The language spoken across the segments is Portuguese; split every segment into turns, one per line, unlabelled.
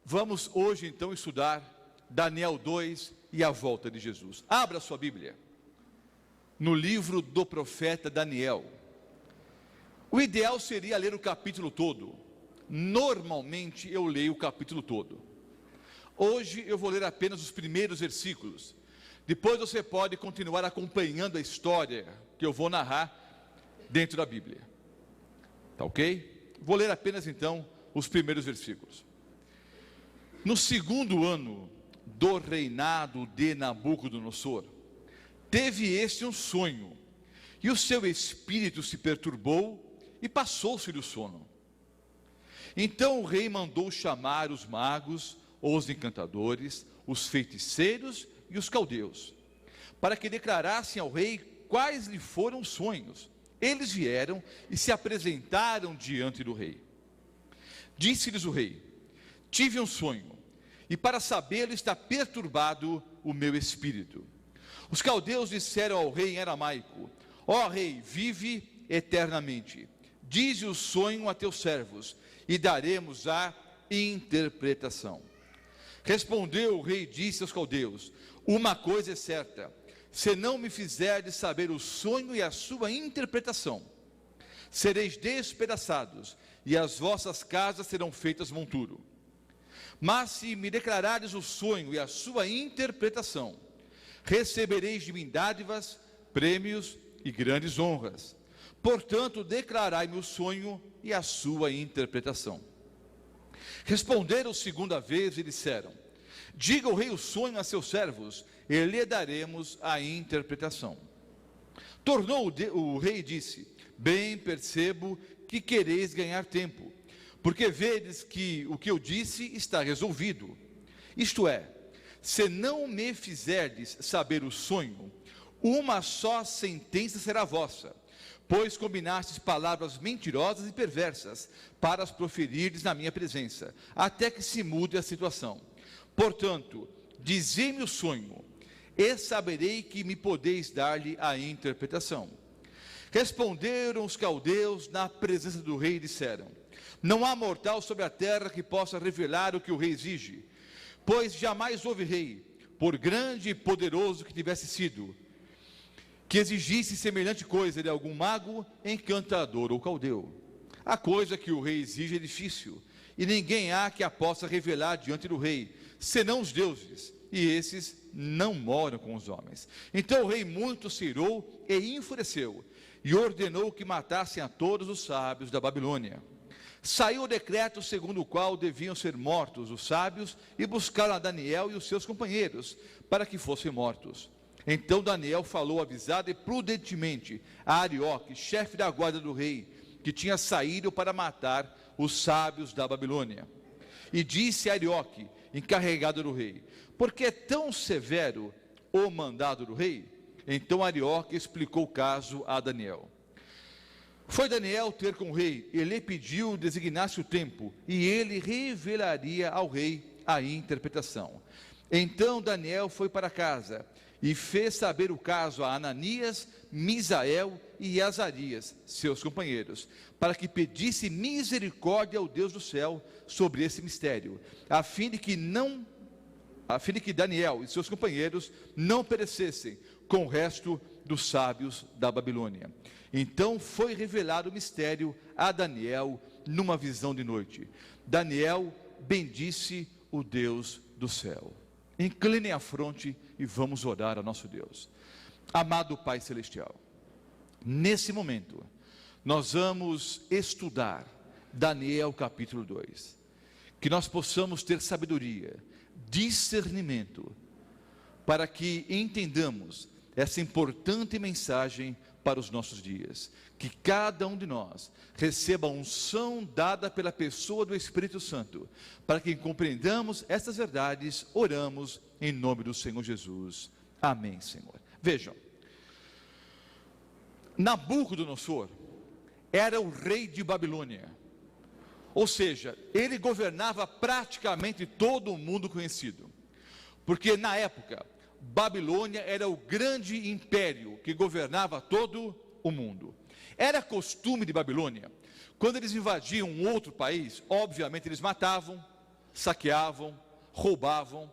Vamos hoje então estudar Daniel 2 e a volta de Jesus. Abra sua Bíblia no livro do profeta Daniel. O ideal seria ler o capítulo todo. Normalmente eu leio o capítulo todo. Hoje eu vou ler apenas os primeiros versículos. Depois você pode continuar acompanhando a história que eu vou narrar dentro da Bíblia. Tá ok? Vou ler apenas então os primeiros versículos. No segundo ano do reinado de Nabucodonosor, teve este um sonho, e o seu espírito se perturbou e passou-se do sono. Então o rei mandou chamar os magos, os encantadores, os feiticeiros e os caldeus, para que declarassem ao rei quais lhe foram os sonhos. Eles vieram e se apresentaram diante do rei. Disse-lhes o rei: tive um sonho, e para sabê-lo está perturbado o meu espírito. Os caldeus disseram ao rei em aramaico: ó rei, vive eternamente. Dize o sonho a teus servos, e daremos a interpretação. Respondeu o rei e disse aos caldeus: uma coisa é certa, se não me fizerdes saber o sonho e a sua interpretação, sereis despedaçados, e as vossas casas serão feitas monturo. Mas se me declarares o sonho e a sua interpretação, recebereis de mim dádivas, prêmios e grandes honras. Portanto, declarai-me o sonho e a sua interpretação. Responderam segunda vez e disseram: diga o rei o sonho a seus servos, e lhe daremos a interpretação. Tornou o rei e disse: bem percebo que quereis ganhar tempo, porque vedes que o que eu disse está resolvido. Isto é, se não me fizerdes saber o sonho, uma só sentença será vossa, pois combinastes palavras mentirosas e perversas para as proferirdes na minha presença, até que se mude a situação. Portanto, dizei-me o sonho, e saberei que me podeis dar-lhe a interpretação. Responderam os caldeus na presença do rei e disseram: não há mortal sobre a terra que possa revelar o que o rei exige, pois jamais houve rei, por grande e poderoso que tivesse sido, que exigisse semelhante coisa de algum mago, encantador ou caldeu. A coisa que o rei exige é difícil, e ninguém há que a possa revelar diante do rei, senão os deuses, e esses não moram com os homens. Então o rei muito se irou e enfureceu, e ordenou que matassem a todos os sábios da Babilônia. Saiu o decreto segundo o qual deviam ser mortos os sábios, e buscaram a Daniel e os seus companheiros, para que fossem mortos. Então Daniel falou avisado e prudentemente a Arioque, chefe da guarda do rei, que tinha saído para matar os sábios da Babilônia. E disse a Arioque, encarregado do rei: por que é tão severo o mandado do rei? Então Arioque explicou o caso a Daniel. Foi Daniel ter com o rei, ele pediu designasse o tempo, e ele revelaria ao rei a interpretação. Então Daniel foi para casa, e fez saber o caso a Ananias, Misael e Azarias, seus companheiros, para que pedisse misericórdia ao Deus do céu sobre esse mistério, a fim de que Daniel e seus companheiros não perecessem com o resto dos sábios da Babilônia. Então foi revelado o mistério a Daniel numa visão de noite. Daniel bendisse o Deus do céu. Inclinem a fronte e vamos orar ao nosso Deus. Amado Pai Celestial, nesse momento, nós vamos estudar Daniel capítulo 2. Que nós possamos ter sabedoria, discernimento, para que entendamos essa importante mensagem para os nossos dias. Que cada um de nós receba a unção dada pela pessoa do Espírito Santo, para que compreendamos essas verdades. Oramos em nome do Senhor Jesus. Amém, Senhor. Vejam, Nabucodonosor era o rei de Babilônia, ou seja, ele governava praticamente todo o mundo conhecido, porque na época Babilônia era o grande império que governava todo o mundo. Era costume de Babilônia, quando eles invadiam um outro país, obviamente eles matavam, saqueavam, roubavam,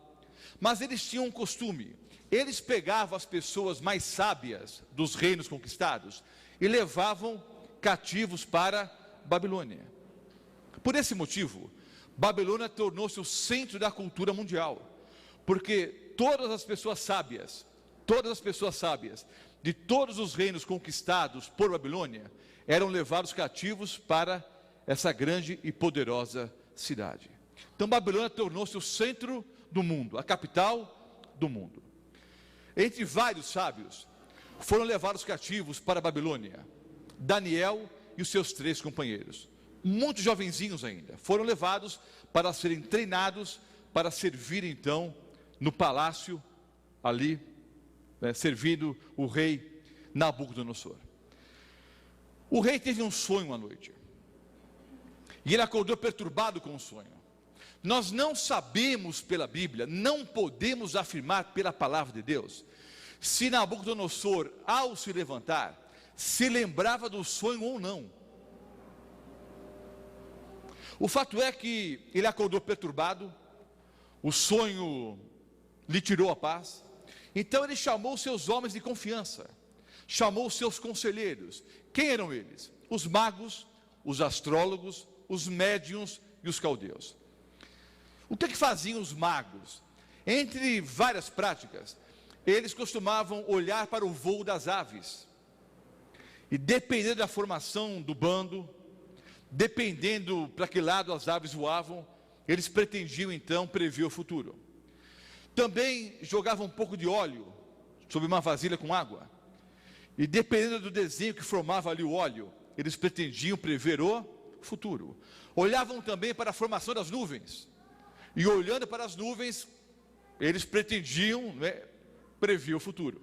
mas eles tinham um costume. Eles pegavam as pessoas mais sábias dos reinos conquistados e levavam cativos para Babilônia. Por esse motivo, Babilônia tornou-se o centro da cultura mundial, porque todas as pessoas sábias de todos os reinos conquistados por Babilônia eram levados cativos para essa grande e poderosa cidade. Então Babilônia tornou-se o centro do mundo, a capital do mundo. Entre vários sábios foram levados cativos para a Babilônia Daniel e os seus 3 companheiros, muito jovenzinhos ainda, foram levados para serem treinados para servir então no palácio ali, servindo o rei Nabucodonosor. O rei teve um sonho à noite, e ele acordou perturbado com o sonho. Nós não sabemos pela Bíblia, não podemos afirmar pela palavra de Deus, se Nabucodonosor, ao se levantar, se lembrava do sonho ou não. O fato é que ele acordou perturbado, o sonho lhe tirou a paz. Então ele chamou seus homens de confiança, chamou seus conselheiros. Quem eram eles? Os magos, os astrólogos, os médiuns e os caldeus. O que faziam os magos? Entre várias práticas, eles costumavam olhar para o voo das aves, e dependendo da formação do bando, dependendo para que lado as aves voavam, eles pretendiam então prever o futuro. Também jogavam um pouco de óleo sobre uma vasilha com água, e dependendo do desenho que formava ali o óleo, eles pretendiam prever o futuro. Olhavam também para a formação das nuvens, e olhando para as nuvens, eles pretendiam prever o futuro.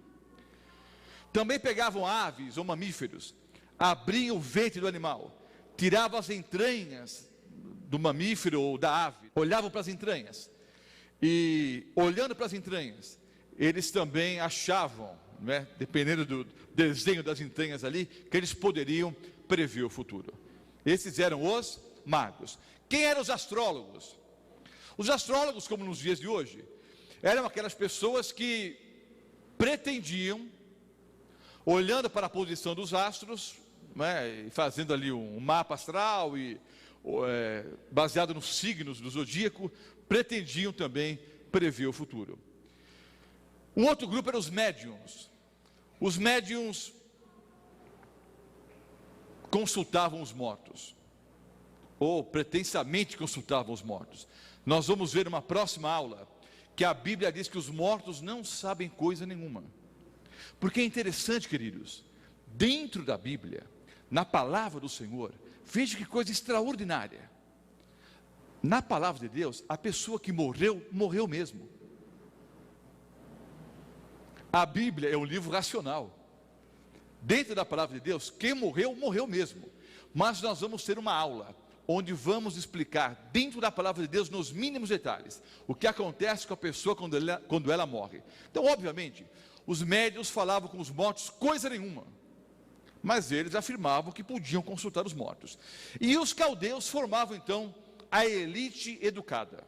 Também pegavam aves ou mamíferos, abriam o ventre do animal, tiravam as entranhas do mamífero ou da ave, olhavam para as entranhas, e olhando para as entranhas, eles também achavam, dependendo do desenho das entranhas ali, que eles poderiam prever o futuro. Esses eram os magos. Quem eram os astrólogos? Os astrólogos, como nos dias de hoje, eram aquelas pessoas que pretendiam, olhando para a posição dos astros, e fazendo ali um mapa astral, e baseado nos signos do zodíaco, pretendiam também prever o futuro. Um outro grupo eram os médiuns. Os médiuns consultavam os mortos, ou pretensamente consultavam os mortos. Nós vamos ver numa próxima aula que a Bíblia diz que os mortos não sabem coisa nenhuma. Porque é interessante, queridos, dentro da Bíblia, na palavra do Senhor, veja que coisa extraordinária. Na palavra de Deus, a pessoa que morreu, morreu mesmo. A Bíblia é um livro racional. Dentro da palavra de Deus, quem morreu, morreu mesmo. Mas nós vamos ter uma aula onde vamos explicar, dentro da palavra de Deus, nos mínimos detalhes, o que acontece com a pessoa quando ela morre. Então, obviamente, os médiuns falavam com os mortos coisa nenhuma, mas eles afirmavam que podiam consultar os mortos. E os caldeus formavam então a elite educada.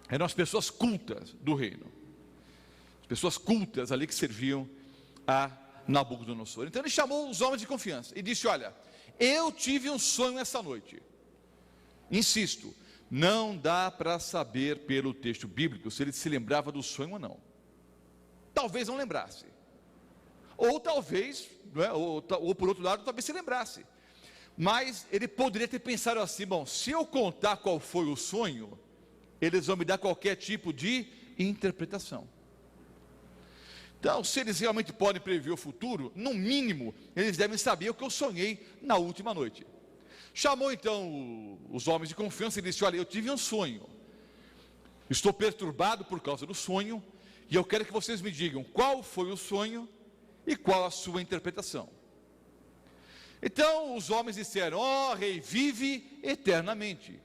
Eram as pessoas cultas do reino, as pessoas cultas ali que serviam a Nabucodonosor. Então ele chamou os homens de confiança e disse: olha, eu tive um sonho essa noite. Insisto, não dá para saber pelo texto bíblico se ele se lembrava do sonho ou não. Talvez não lembrasse, ou talvez, ou por outro lado, talvez se lembrasse. Mas ele poderia ter pensado assim: bom, se eu contar qual foi o sonho, eles vão me dar qualquer tipo de interpretação. Então, se eles realmente podem prever o futuro, no mínimo, eles devem saber o que eu sonhei na última noite. Chamou então os homens de confiança e disse: olha, eu tive um sonho, estou perturbado por causa do sonho, e eu quero que vocês me digam qual foi o sonho e qual a sua interpretação. Então os homens disseram: ó rei, vive eternamente,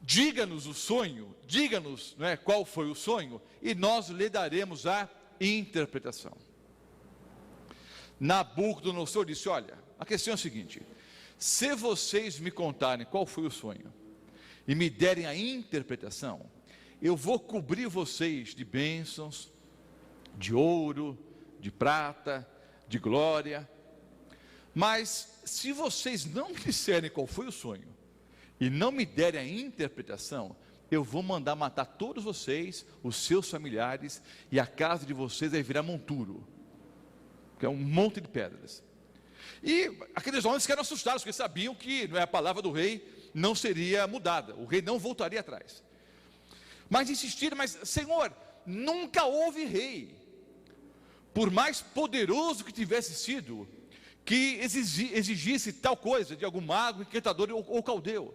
diga-nos o sonho, diga-nos qual foi o sonho, e nós lhe daremos a interpretação. Nabucodonosor disse: olha, a questão é a seguinte: se vocês me contarem qual foi o sonho, e me derem a interpretação, eu vou cobrir vocês de bênçãos, de ouro, de prata, de glória. Mas se vocês não me disserem qual foi o sonho e não me derem a interpretação, eu vou mandar matar todos vocês, os seus familiares, e a casa de vocês vai virar monturo, que é um monte de pedras. E aqueles homens ficaram assustados, porque sabiam que a palavra do rei não seria mudada, o rei não voltaria atrás. Mas insistiram, mas Senhor, nunca houve rei, por mais poderoso que tivesse sido, que exigisse tal coisa de algum mago, encantador ou caldeu.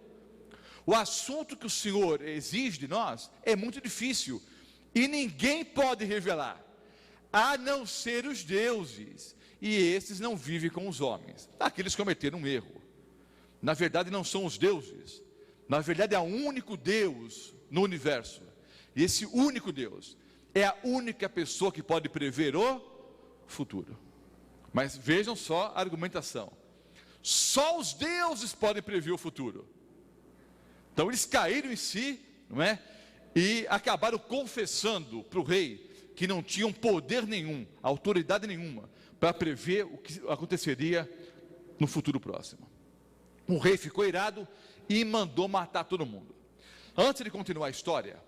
O assunto que o Senhor exige de nós é muito difícil, e ninguém pode revelar, a não ser os deuses, e esses não vivem com os homens. Aqueles cometeram um erro. Na verdade não são os deuses, na verdade é o único Deus no universo, e esse único Deus é a única pessoa que pode prever o futuro. Mas vejam só a argumentação, só os deuses podem prever o futuro. Então eles caíram em si, não é? E acabaram confessando para o rei que não tinham poder nenhum, autoridade nenhuma, para prever o que aconteceria no futuro próximo. O rei ficou irado e mandou matar todo mundo. Antes de continuar a história,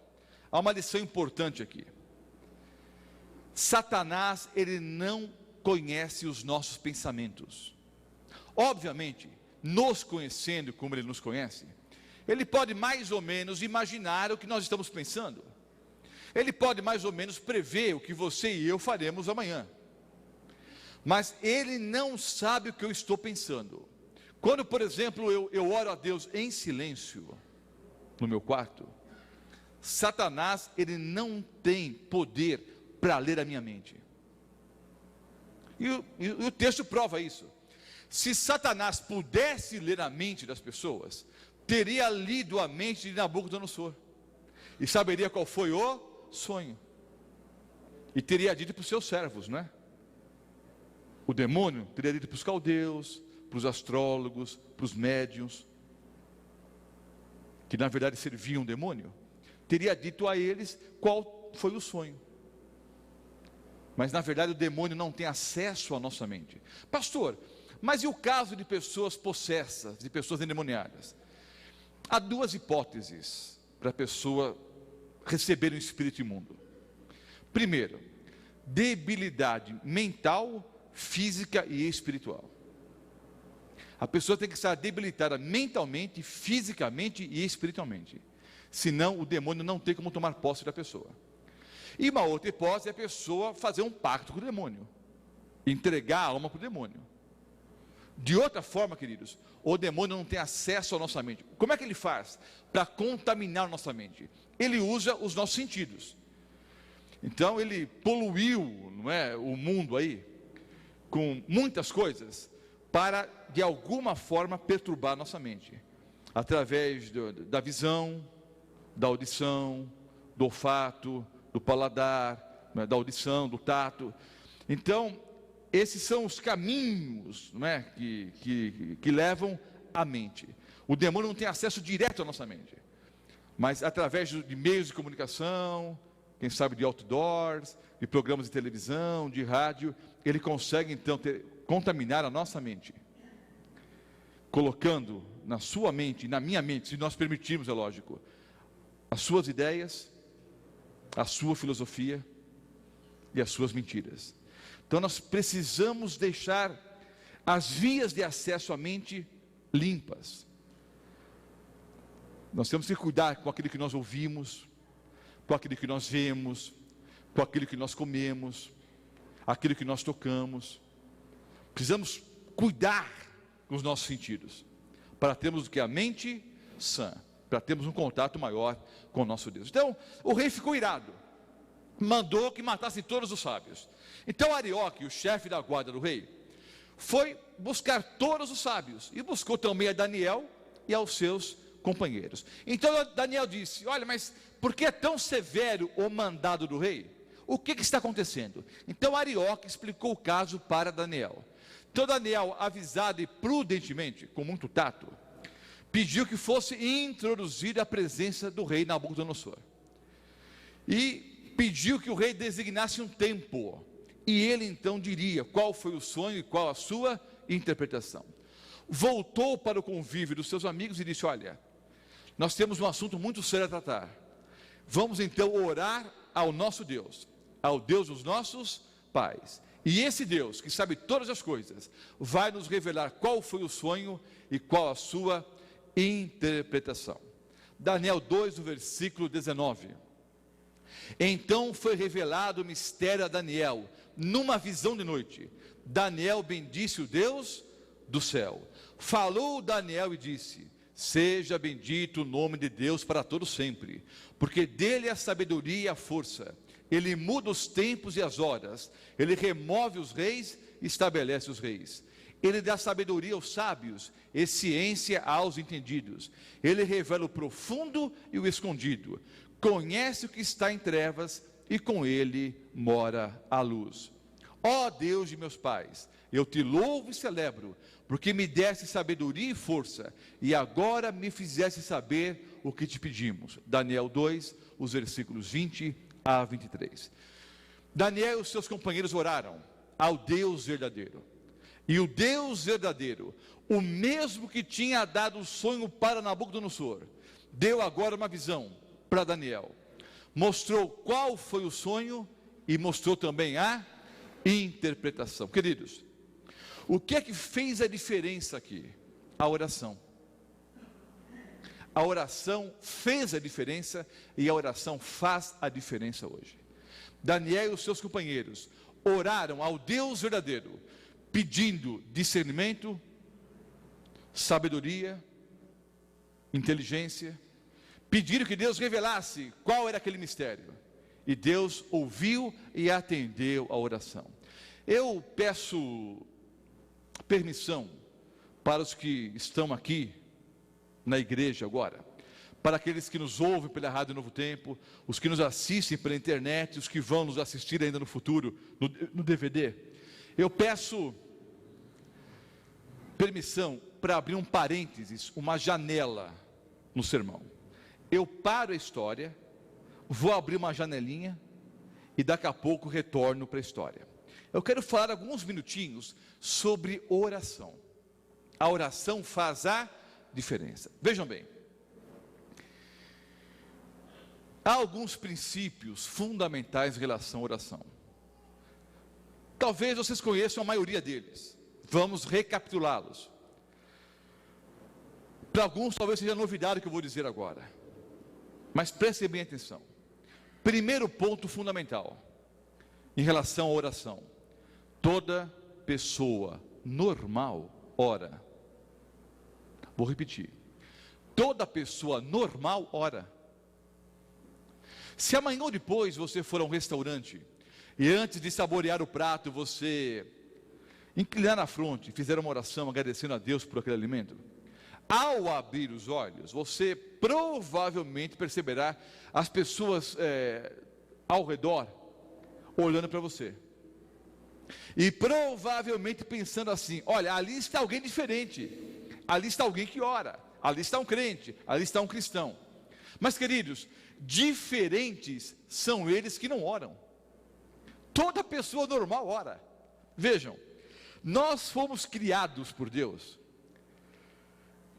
há uma lição importante aqui. Satanás, ele não conhece os nossos pensamentos. Obviamente, nos conhecendo como ele nos conhece, ele pode mais ou menos imaginar o que nós estamos pensando. Ele pode mais ou menos prever o que você e eu faremos amanhã. Mas ele não sabe o que eu estou pensando. Quando, por exemplo, eu oro a Deus em silêncio, no meu quarto, Satanás, ele não tem poder para ler a minha mente. E o texto prova isso. Se Satanás pudesse ler a mente das pessoas, teria lido a mente de Nabucodonosor, e saberia qual foi o sonho, e teria dito para os seus servos, não é? O demônio teria dito para os caldeus, para os astrólogos, para os médiuns, que na verdade serviam o demônio, teria dito a eles qual foi o sonho. Mas na verdade o demônio não tem acesso à nossa mente. Pastor, mas e o caso de pessoas possessas, de pessoas endemoniadas? Há duas hipóteses para a pessoa receber um espírito imundo. Primeiro, debilidade mental, física e espiritual. A pessoa tem que estar debilitada mentalmente, fisicamente e espiritualmente. Senão o demônio não tem como tomar posse da pessoa. E uma outra hipótese é a pessoa fazer um pacto com o demônio, entregar a alma para o demônio. De outra forma, queridos, o demônio não tem acesso à nossa mente. Como é que ele faz para contaminar a nossa mente? Ele usa os nossos sentidos. Então ele poluiu, não é, o mundo aí com muitas coisas para de alguma forma perturbar a nossa mente, através da visão, da audição, do olfato, do paladar, né, da audição, do tato. Então esses são os caminhos, não é, que levam à mente. O demônio não tem acesso direto à nossa mente, mas através de meios de comunicação, quem sabe de outdoors, de programas de televisão, de rádio, ele consegue então contaminar a nossa mente, colocando na sua mente, na minha mente, se nós permitirmos, é lógico, as suas ideias, a sua filosofia e as suas mentiras. Então nós precisamos deixar as vias de acesso à mente limpas. Nós temos que cuidar com aquilo que nós ouvimos, com aquilo que nós vemos, com aquilo que nós comemos, aquilo que nós tocamos. Precisamos cuidar com os nossos sentidos, para termos o que? A mente sã, para termos um contato maior com o nosso Deus. Então, o rei ficou irado, mandou que matassem todos os sábios. Então Arioque, o chefe da guarda do rei, foi buscar todos os sábios, e buscou também a Daniel e aos seus companheiros. Então Daniel disse: olha, mas por que é tão severo o mandado do rei? O que está acontecendo? Então Arioque explicou o caso para Daniel. Então Daniel, avisado e prudentemente, com muito tato, pediu que fosse introduzida à presença do rei Nabucodonosor. E pediu que o rei designasse um tempo. E ele então diria qual foi o sonho e qual a sua interpretação. Voltou para o convívio dos seus amigos e disse: olha, nós temos um assunto muito sério a tratar. Vamos então orar ao nosso Deus, ao Deus dos nossos pais. E esse Deus, que sabe todas as coisas, vai nos revelar qual foi o sonho e qual a sua interpretação. Daniel 2, no versículo 19. Então foi revelado o mistério a Daniel, numa visão de noite. Daniel bendisse o Deus do céu. Falou Daniel e disse: seja bendito o nome de Deus para todo sempre, porque dele é a sabedoria e a força. Ele muda os tempos e as horas, ele remove os reis e estabelece os reis. Ele dá sabedoria aos sábios e ciência aos entendidos. Ele revela o profundo e o escondido. Conhece o que está em trevas e com ele mora a luz. Ó Deus de meus pais, eu te louvo e celebro, porque me deste sabedoria e força, e agora me fizeste saber o que te pedimos. Daniel 2, os versículos 20 a 23. Daniel e os seus companheiros oraram ao Deus verdadeiro. E o Deus verdadeiro, o mesmo que tinha dado o sonho para Nabucodonosor, deu agora uma visão para Daniel. Mostrou qual foi o sonho e mostrou também a interpretação. Queridos, o que é que fez a diferença aqui? A oração. A oração fez a diferença e a oração faz a diferença hoje. Daniel e os seus companheiros oraram ao Deus verdadeiro, pedindo discernimento, sabedoria, inteligência, pediram que Deus revelasse qual era aquele mistério. E Deus ouviu e atendeu a oração. Eu peço permissão para os que estão aqui na igreja agora, para aqueles que nos ouvem pela Rádio Novo Tempo, os que nos assistem pela internet, os que vão nos assistir ainda no futuro, no DVD. Eu peço permissão para abrir um parênteses, uma janela no sermão. Eu paro a história, vou abrir uma janelinha e daqui a pouco retorno para a história. Eu quero falar alguns minutinhos sobre oração. A oração faz a diferença. Vejam bem, há alguns princípios fundamentais em relação à oração. Talvez vocês conheçam a maioria deles. Vamos recapitulá-los. Para alguns talvez seja novidade o que eu vou dizer agora, mas prestem bem atenção. Primeiro ponto fundamental em relação à oração: toda pessoa normal ora. Vou repetir: toda pessoa normal ora. Se amanhã ou depois você for a um restaurante e antes de saborear o prato você inclinar a fronte e fizer uma oração agradecendo a Deus por aquele alimento, ao abrir os olhos você provavelmente perceberá as pessoas ao redor olhando para você e provavelmente pensando assim: olha, ali está alguém diferente, ali está alguém que ora, ali está um crente, ali está um cristão. Mas queridos, diferentes são eles que não oram. Toda pessoa normal ora. Vejam, nós fomos criados por Deus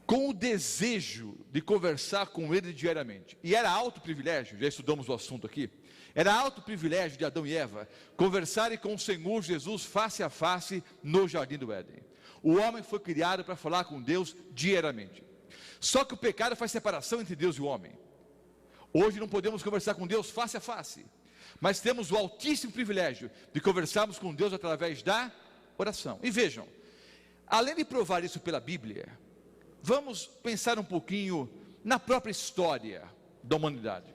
com o desejo de conversar com Ele diariamente. E era alto privilégio, já estudamos o assunto aqui, era alto privilégio de Adão e Eva conversarem com o Senhor Jesus face a face no Jardim do Éden. O homem foi criado para falar com Deus diariamente. Só que o pecado faz separação entre Deus e o homem. Hoje não podemos conversar com Deus face a face, mas temos o altíssimo privilégio de conversarmos com Deus através da oração. E vejam, além de provar isso pela Bíblia, vamos pensar um pouquinho na própria história da humanidade.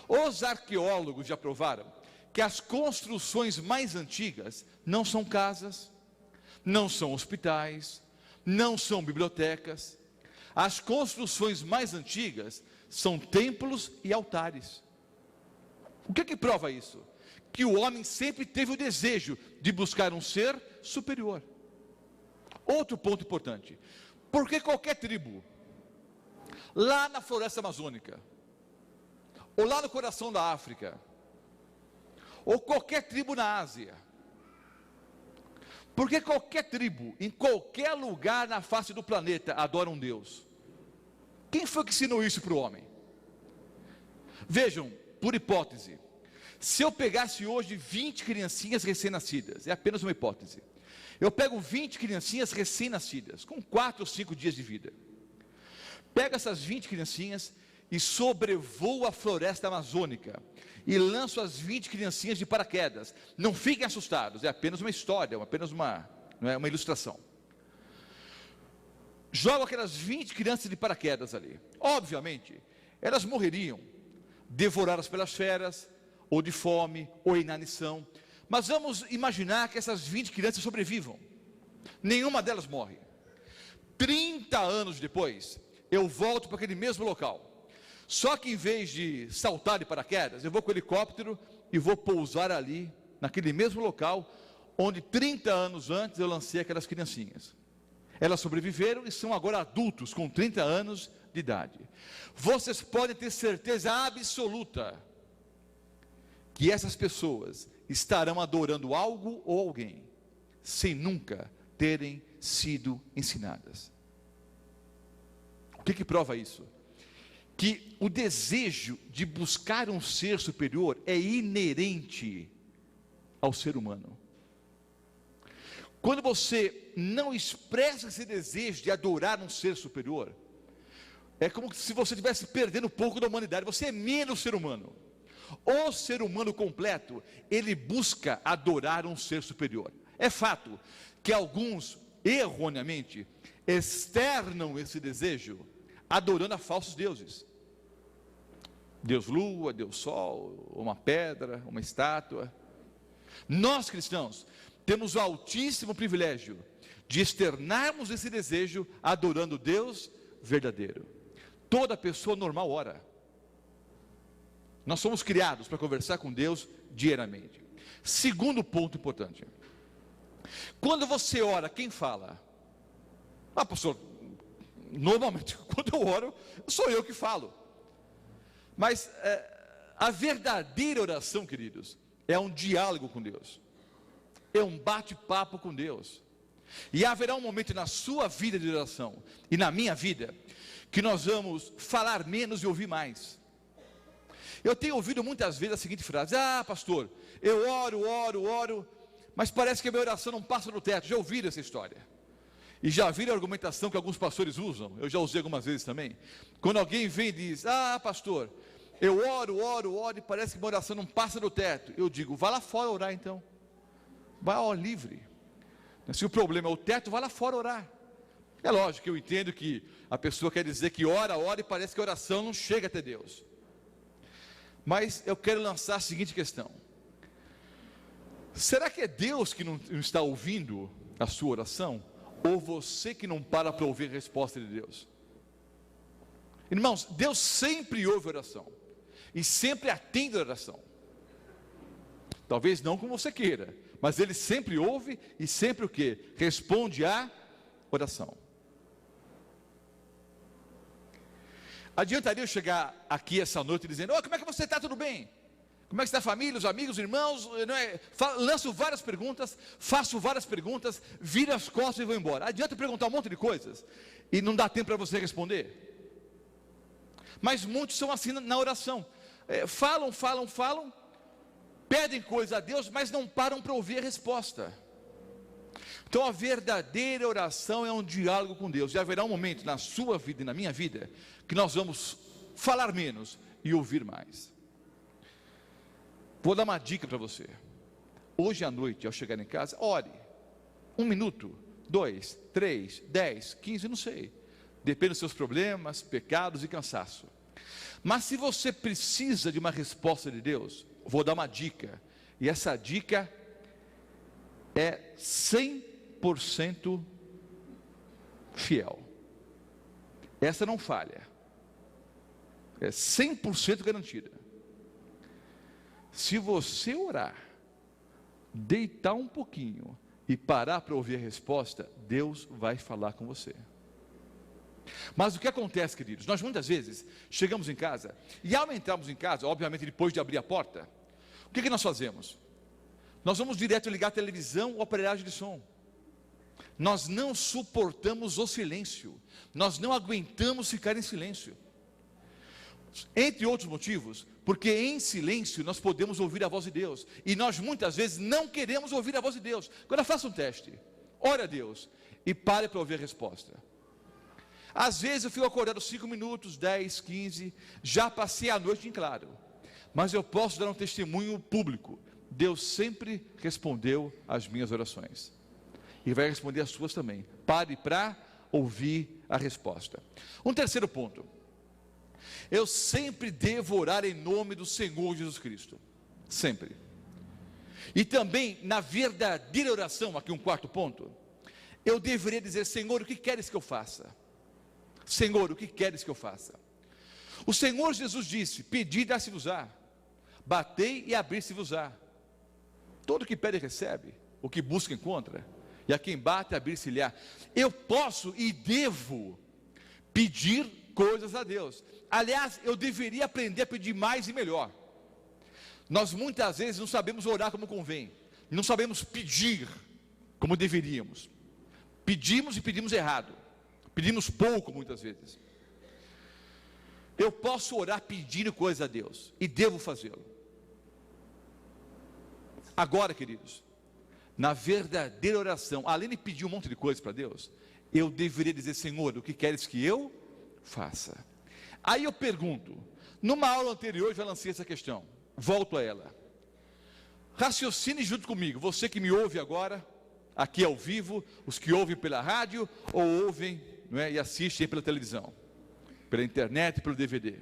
Os arqueólogos já provaram que as construções mais antigas não são casas, não são hospitais, não são bibliotecas. As construções mais antigas são templos e altares. O que prova isso? Que o homem sempre teve o desejo de buscar um ser superior. Outro ponto importante: porque qualquer tribo lá na floresta amazônica, ou lá no coração da África, ou qualquer tribo na Ásia. Porque qualquer tribo, em qualquer lugar na face do planeta, adora um Deus. Quem foi que ensinou isso para o homem? Vejam, por hipótese, se eu pegasse hoje 20 criancinhas recém-nascidas, é apenas uma hipótese, eu pego 20 criancinhas recém-nascidas, com 4 ou 5 dias de vida, pego essas 20 criancinhas e sobrevoo a floresta amazônica, e lanço as 20 criancinhas de paraquedas. Não fiquem assustados, é apenas uma história, apenas uma ilustração. Jogo aquelas 20 crianças de paraquedas ali. Obviamente, elas morreriam, devoradas pelas feras, ou de fome, ou inanição. Mas vamos imaginar que essas 20 crianças sobrevivam. Nenhuma delas morre. 30 anos depois, eu volto para aquele mesmo local. Só que em vez de saltar de paraquedas, eu vou com o helicóptero e vou pousar ali, naquele mesmo local, onde 30 anos antes eu lancei aquelas criancinhas. Elas sobreviveram e são agora adultos, com 30 anos de idade. Vocês podem ter certeza absoluta que essas pessoas estarão adorando algo ou alguém, sem nunca terem sido ensinadas. O que prova isso? Que o desejo de buscar um ser superior é inerente ao ser humano. Quando você não expressa esse desejo de adorar um ser superior, é como se você estivesse perdendo um pouco da humanidade. Você é menos ser humano. O ser humano completo, ele busca adorar um ser superior. É fato que alguns, erroneamente, externam esse desejo adorando a falsos deuses. Deus lua, Deus sol, uma pedra, uma estátua. Nós cristãos temos o altíssimo privilégio de externarmos esse desejo adorando Deus verdadeiro. Toda pessoa normal ora. Nós somos criados para conversar com Deus diariamente. Segundo ponto importante: quando você ora, quem fala? Pastor, normalmente quando eu oro, sou eu que falo. Mas a verdadeira oração, queridos, é um diálogo com Deus, é um bate-papo com Deus. E haverá um momento na sua vida de oração e na minha vida que nós vamos falar menos e ouvir mais. Eu tenho ouvido muitas vezes a seguinte frase: pastor, eu oro, mas parece que a minha oração não passa do teto. Já ouviram essa história? E já viram a argumentação que alguns pastores usam? Eu já usei algumas vezes também. Quando alguém vem e diz: pastor, eu oro, e parece que a minha oração não passa do teto. Eu digo: vá lá fora orar então. Vai ao livre. Se o problema é o teto, vá lá fora orar. É lógico que eu entendo que a pessoa quer dizer que ora e parece que a oração não chega até Deus. Mas eu quero lançar a seguinte questão: será que é Deus que não está ouvindo a sua oração? Ou você que não para ouvir a resposta de Deus? Irmãos, Deus sempre ouve a oração e sempre atende a oração. Talvez não como você queira, mas Ele sempre ouve e sempre o quê? Responde à oração. Adiantaria eu chegar aqui essa noite dizendo: como é que você está? Tudo bem? Como é que está a família, os amigos, os irmãos? Lanço várias perguntas, faço várias perguntas, viro as costas e vou embora. Adianta eu perguntar um monte de coisas e não dá tempo para você responder? Mas muitos são assim na oração. Falam, pedem coisa a Deus, mas não param para ouvir a resposta. Então a verdadeira oração é um diálogo com Deus. E haverá um momento na sua vida e na minha vida que nós vamos falar menos e ouvir mais. Vou dar uma dica para você. Hoje à noite, ao chegar em casa, ore 1 minuto, 2, 3, 10, 15, não sei, depende dos seus problemas, pecados e cansaço. Mas se você precisa de uma resposta de Deus, vou dar uma dica, e essa dica é 100% fiel. Essa não falha, é 100% garantida. Se você orar, deitar um pouquinho e parar para ouvir a resposta, Deus vai falar com você. Mas o que acontece, queridos? Nós muitas vezes chegamos em casa, e ao entrarmos em casa, obviamente depois de abrir a porta, o que nós fazemos? Nós vamos direto ligar a televisão ou a aparelhagem de som. Nós não suportamos o silêncio, nós não aguentamos ficar em silêncio. Entre outros motivos, porque em silêncio nós podemos ouvir a voz de Deus, e nós muitas vezes não queremos ouvir a voz de Deus. Agora faça um teste, ore a Deus e pare para ouvir a resposta. Às vezes eu fico acordado 5 minutos, 10, 15, já passei a noite em claro, mas eu posso dar um testemunho público. Deus sempre respondeu às minhas orações, e vai responder as suas também. Pare para ouvir a resposta. Um terceiro ponto: eu sempre devo orar em nome do Senhor Jesus Cristo, sempre. E também na verdadeira oração, aqui um quarto ponto, eu deveria dizer: Senhor, o que queres que eu faça? Senhor, o que queres que eu faça? O Senhor Jesus disse: pedi e dar-se-vos-á, batei e abrir-se-vos-á. Todo que pede recebe, o que busca encontra, e a quem bate abrir-se-lhe-á. Eu posso e devo pedir coisas a Deus. Aliás, eu deveria aprender a pedir mais e melhor. Nós muitas vezes não sabemos orar como convém, não sabemos pedir como deveríamos. Pedimos e pedimos errado, pedimos pouco muitas vezes. Eu posso orar pedindo coisas a Deus, e devo fazê-lo. Agora, queridos, na verdadeira oração, além de pedir um monte de coisas para Deus, eu deveria dizer: Senhor, o que queres que eu faça? Aí eu pergunto, numa aula anterior eu já lancei essa questão, volto a ela. Raciocine junto comigo, você que me ouve agora, aqui ao vivo, os que ouvem pela rádio, ou ouvem, não é, e assistem pela televisão, pela internet, pelo DVD.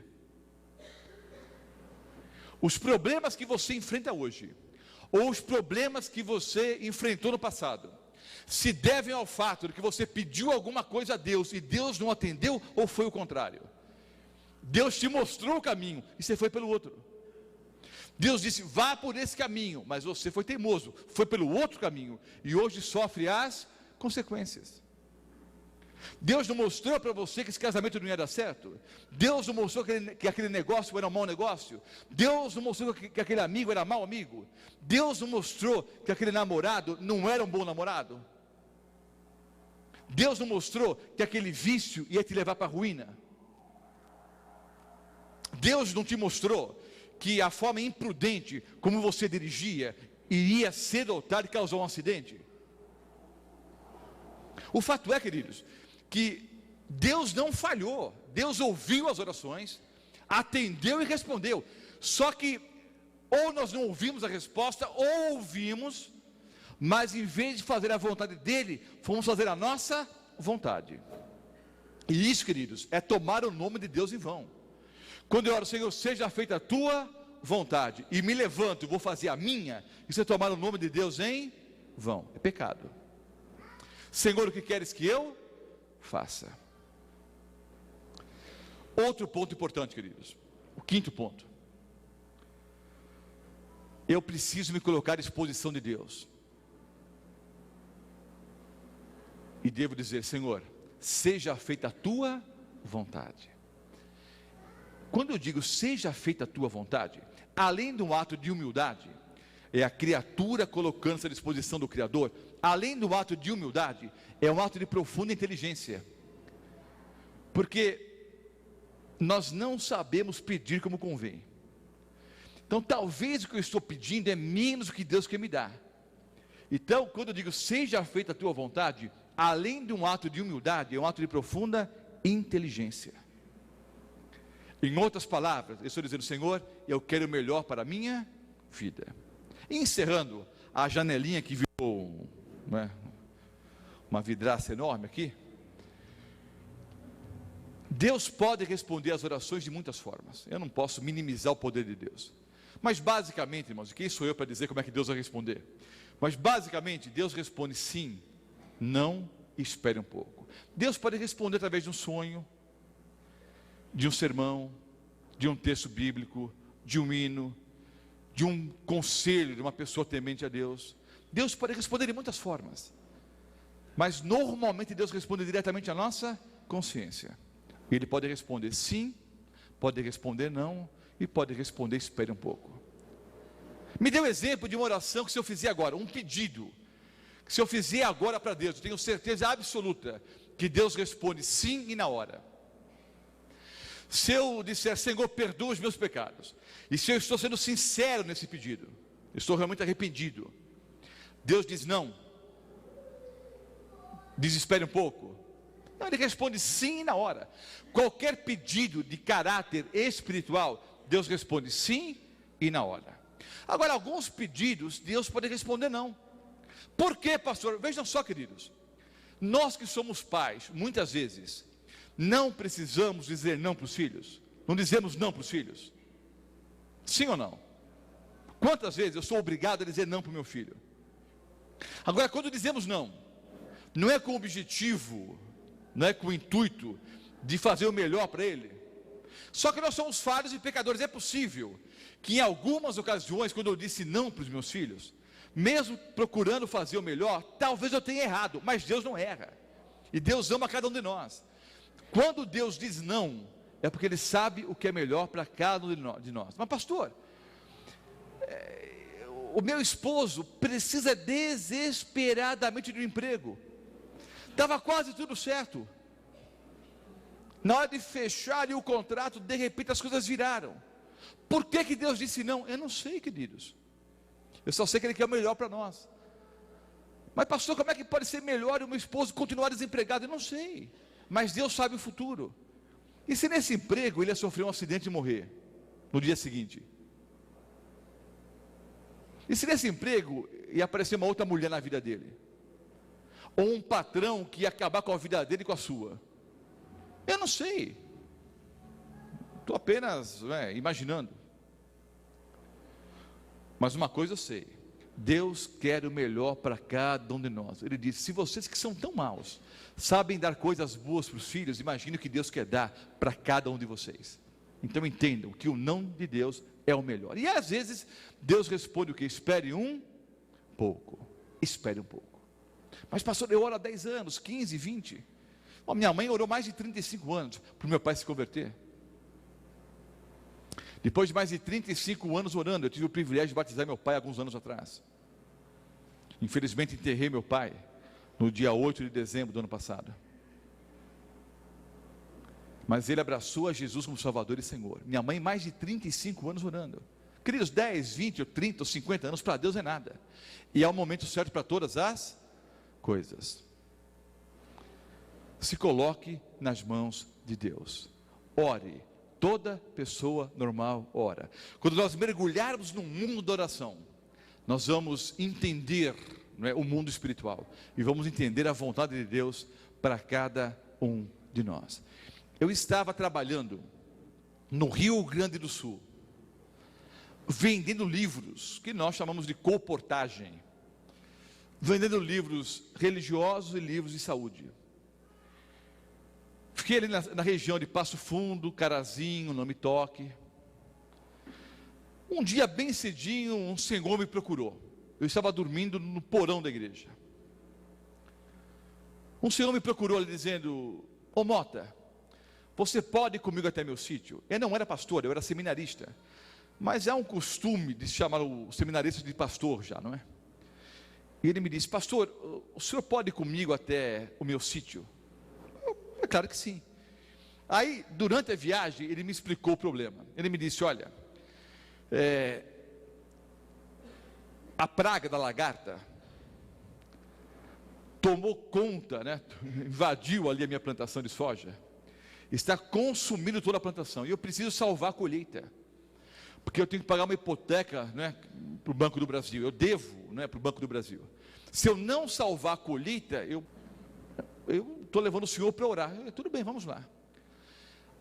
Os problemas que você enfrenta hoje, ou os problemas que você enfrentou no passado, se devem ao fato de que você pediu alguma coisa a Deus, e Deus não atendeu, ou foi o contrário? Deus te mostrou o caminho, e você foi pelo outro. Deus disse: vá por esse caminho, mas você foi teimoso, foi pelo outro caminho, e hoje sofre as consequências. Deus não mostrou para você que esse casamento não ia dar certo? Deus não mostrou que aquele negócio era um mau negócio? Deus não mostrou que aquele amigo era mau amigo? Deus não mostrou que aquele namorado não era um bom namorado? Deus não mostrou que aquele vício ia te levar para a ruína? Deus não te mostrou que a forma imprudente como você dirigia iria cedo ou tarde causar um acidente? O fato é, queridos, que Deus não falhou. Deus ouviu as orações, atendeu e respondeu. Só que ou nós não ouvimos a resposta, ou ouvimos, mas em vez de fazer a vontade dele, fomos fazer a nossa vontade. E isso, queridos, é tomar o nome de Deus em vão. Quando eu oro: Senhor, seja feita a tua vontade, e me levanto e vou fazer a minha, isso é tomar o nome de Deus em vão, é pecado. Senhor, o que queres que eu faça? Outro ponto importante, queridos, o quinto ponto: eu preciso me colocar à disposição de Deus, e devo dizer: Senhor, seja feita a tua vontade. Quando eu digo seja feita a tua vontade, além de um ato de humildade, é a criatura colocando-se à disposição do Criador. Além do ato de humildade, é um ato de profunda inteligência, porque nós não sabemos pedir como convém. Então talvez o que eu estou pedindo é menos do que Deus quer me dar. Então quando eu digo seja feita a tua vontade, além de um ato de humildade, é um ato de profunda inteligência. Em outras palavras, eu estou dizendo: Senhor, eu quero o melhor para a minha vida. E encerrando a janelinha que virou, não é, uma vidraça enorme aqui, Deus pode responder às orações de muitas formas. Eu não posso minimizar o poder de Deus, mas basicamente, irmãos, quem sou eu para dizer como é que Deus vai responder? Mas basicamente Deus responde sim, não, espere um pouco. Deus pode responder através de um sonho, de um sermão, de um texto bíblico, de um hino, de um conselho de uma pessoa temente a Deus. Deus pode responder de muitas formas, mas normalmente Deus responde diretamente à nossa consciência. Ele pode responder sim, pode responder não, e pode responder espere um pouco. Me dê um exemplo de uma oração que se eu fizer agora, um pedido, que se eu fizer agora para Deus, eu tenho certeza absoluta que Deus responde sim e na hora. Se eu disser, Senhor, perdoa os meus pecados, e se eu estou sendo sincero nesse pedido, eu estou realmente arrependido, Deus diz não, desespere um pouco. Não, ele responde sim na hora. Qualquer pedido de caráter espiritual, Deus responde sim e na hora. Agora, alguns pedidos, Deus pode responder não. Por quê, pastor? Vejam só, queridos, nós que somos pais, muitas vezes, não precisamos dizer não para os filhos. Não dizemos não para os filhos. Sim ou não? Quantas vezes eu sou obrigado a dizer não para o meu filho? Agora, quando dizemos não, não é com o objetivo, não é com o intuito de fazer o melhor para ele. Só que nós somos falhos e pecadores. É possível que em algumas ocasiões, quando eu disse não para os meus filhos, mesmo procurando fazer o melhor, talvez eu tenha errado, mas Deus não erra, e Deus ama cada um de nós. Quando Deus diz não, é porque Ele sabe o que é melhor para cada um de nós. Mas pastor, o meu esposo precisa desesperadamente de um emprego, estava quase tudo certo, na hora de fechar ali o contrato, de repente as coisas viraram. Por que Deus disse não? Eu não sei, queridos, eu só sei que Ele quer o melhor para nós. Mas pastor, como é que pode ser melhor o meu esposo continuar desempregado? Eu não sei, mas Deus sabe o futuro. E se nesse emprego ele ia sofrer um acidente e morrer no dia seguinte? E se nesse emprego ia aparecer uma outra mulher na vida dele? Ou um patrão que ia acabar com a vida dele e com a sua? Eu não sei, estou apenas imaginando. Mas uma coisa eu sei, Deus quer o melhor para cada um de nós. Ele disse, se vocês que são tão maus, sabem dar coisas boas para os filhos, imagine o que Deus quer dar para cada um de vocês. Então entendam que o não de Deus é o melhor. E às vezes, Deus responde o que? Espere um pouco, espere um pouco. Mas pastor, eu oro há 10 anos, 15, 20. Minha mãe orou mais de 35 anos para o meu pai se converter. Depois de mais de 35 anos orando, eu tive o privilégio de batizar meu pai alguns anos atrás. Infelizmente enterrei meu pai no dia 8 de dezembro do ano passado. Mas ele abraçou a Jesus como Salvador e Senhor. Minha mãe mais de 35 anos orando. Queridos, 10, 20, ou 30, ou 50 anos para Deus é nada. E há um momento certo para todas as coisas. Se coloque nas mãos de Deus. Ore. Toda pessoa normal ora. Quando nós mergulharmos no mundo da oração, nós vamos entender o mundo espiritual. E vamos entender a vontade de Deus para cada um de nós. Eu estava trabalhando no Rio Grande do Sul, vendendo livros, que nós chamamos de colportagem. Vendendo livros religiosos e livros de saúde. Fiquei ali na região de Passo Fundo, Carazinho, Não Me Toque. Um dia bem cedinho, um senhor me procurou. Eu estava dormindo no porão da igreja. Um senhor me procurou ali dizendo, ô Mota, você pode ir comigo até meu sítio? Eu não era pastor, eu era seminarista. Mas há um costume de chamar o seminarista de pastor já, não é? E ele me disse, pastor, o senhor pode ir comigo até o meu sítio? É claro que sim. Aí, durante a viagem, ele me explicou o problema. Ele me disse, olha, a praga da lagarta tomou conta, invadiu ali a minha plantação de soja, está consumindo toda a plantação, e eu preciso salvar a colheita, porque eu tenho que pagar uma hipoteca para o Banco do Brasil, eu devo para o Banco do Brasil. Se eu não salvar a colheita, eu estou levando o senhor para orar. Tudo bem, vamos lá.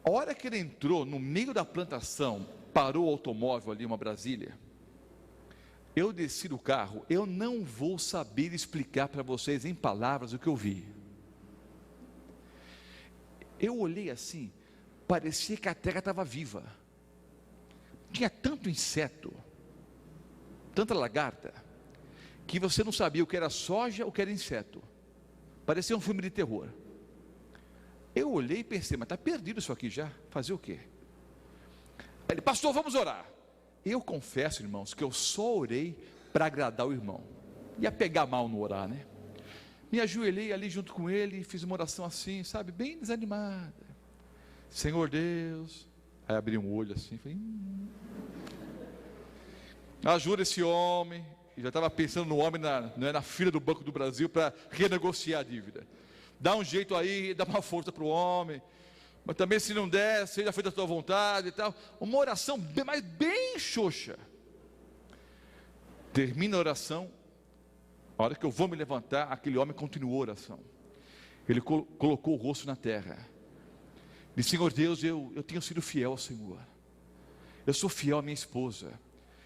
A hora que ele entrou no meio da plantação, parou o automóvel ali, uma Brasília, eu desci do carro, eu não vou saber explicar para vocês em palavras o que eu vi. Eu olhei assim, parecia que a terra estava viva, tinha tanto inseto, tanta lagarta, que você não sabia o que era soja, o que era inseto. Parecia um filme de terror. Eu olhei e pensei, mas está perdido isso aqui já, fazer o quê? Ele, pastor, vamos orar. Eu confesso, irmãos, que eu só orei para agradar o irmão. Ia pegar mal no orar, né? Me ajoelhei ali junto com ele e fiz uma oração assim, sabe, bem desanimada. Senhor Deus. Aí abri um olho assim, falei, ajuda esse homem. E já estava pensando no homem na fila do Banco do Brasil para renegociar a dívida. Dá um jeito aí, dá uma força para o homem. Mas também se não der, seja feita a tua vontade e tal. Uma oração bem xoxa. Termina a oração. A hora que eu vou me levantar, aquele homem continuou a oração. Ele colocou o rosto na terra. Disse, Senhor Deus, eu tenho sido fiel ao Senhor. Eu sou fiel à minha esposa.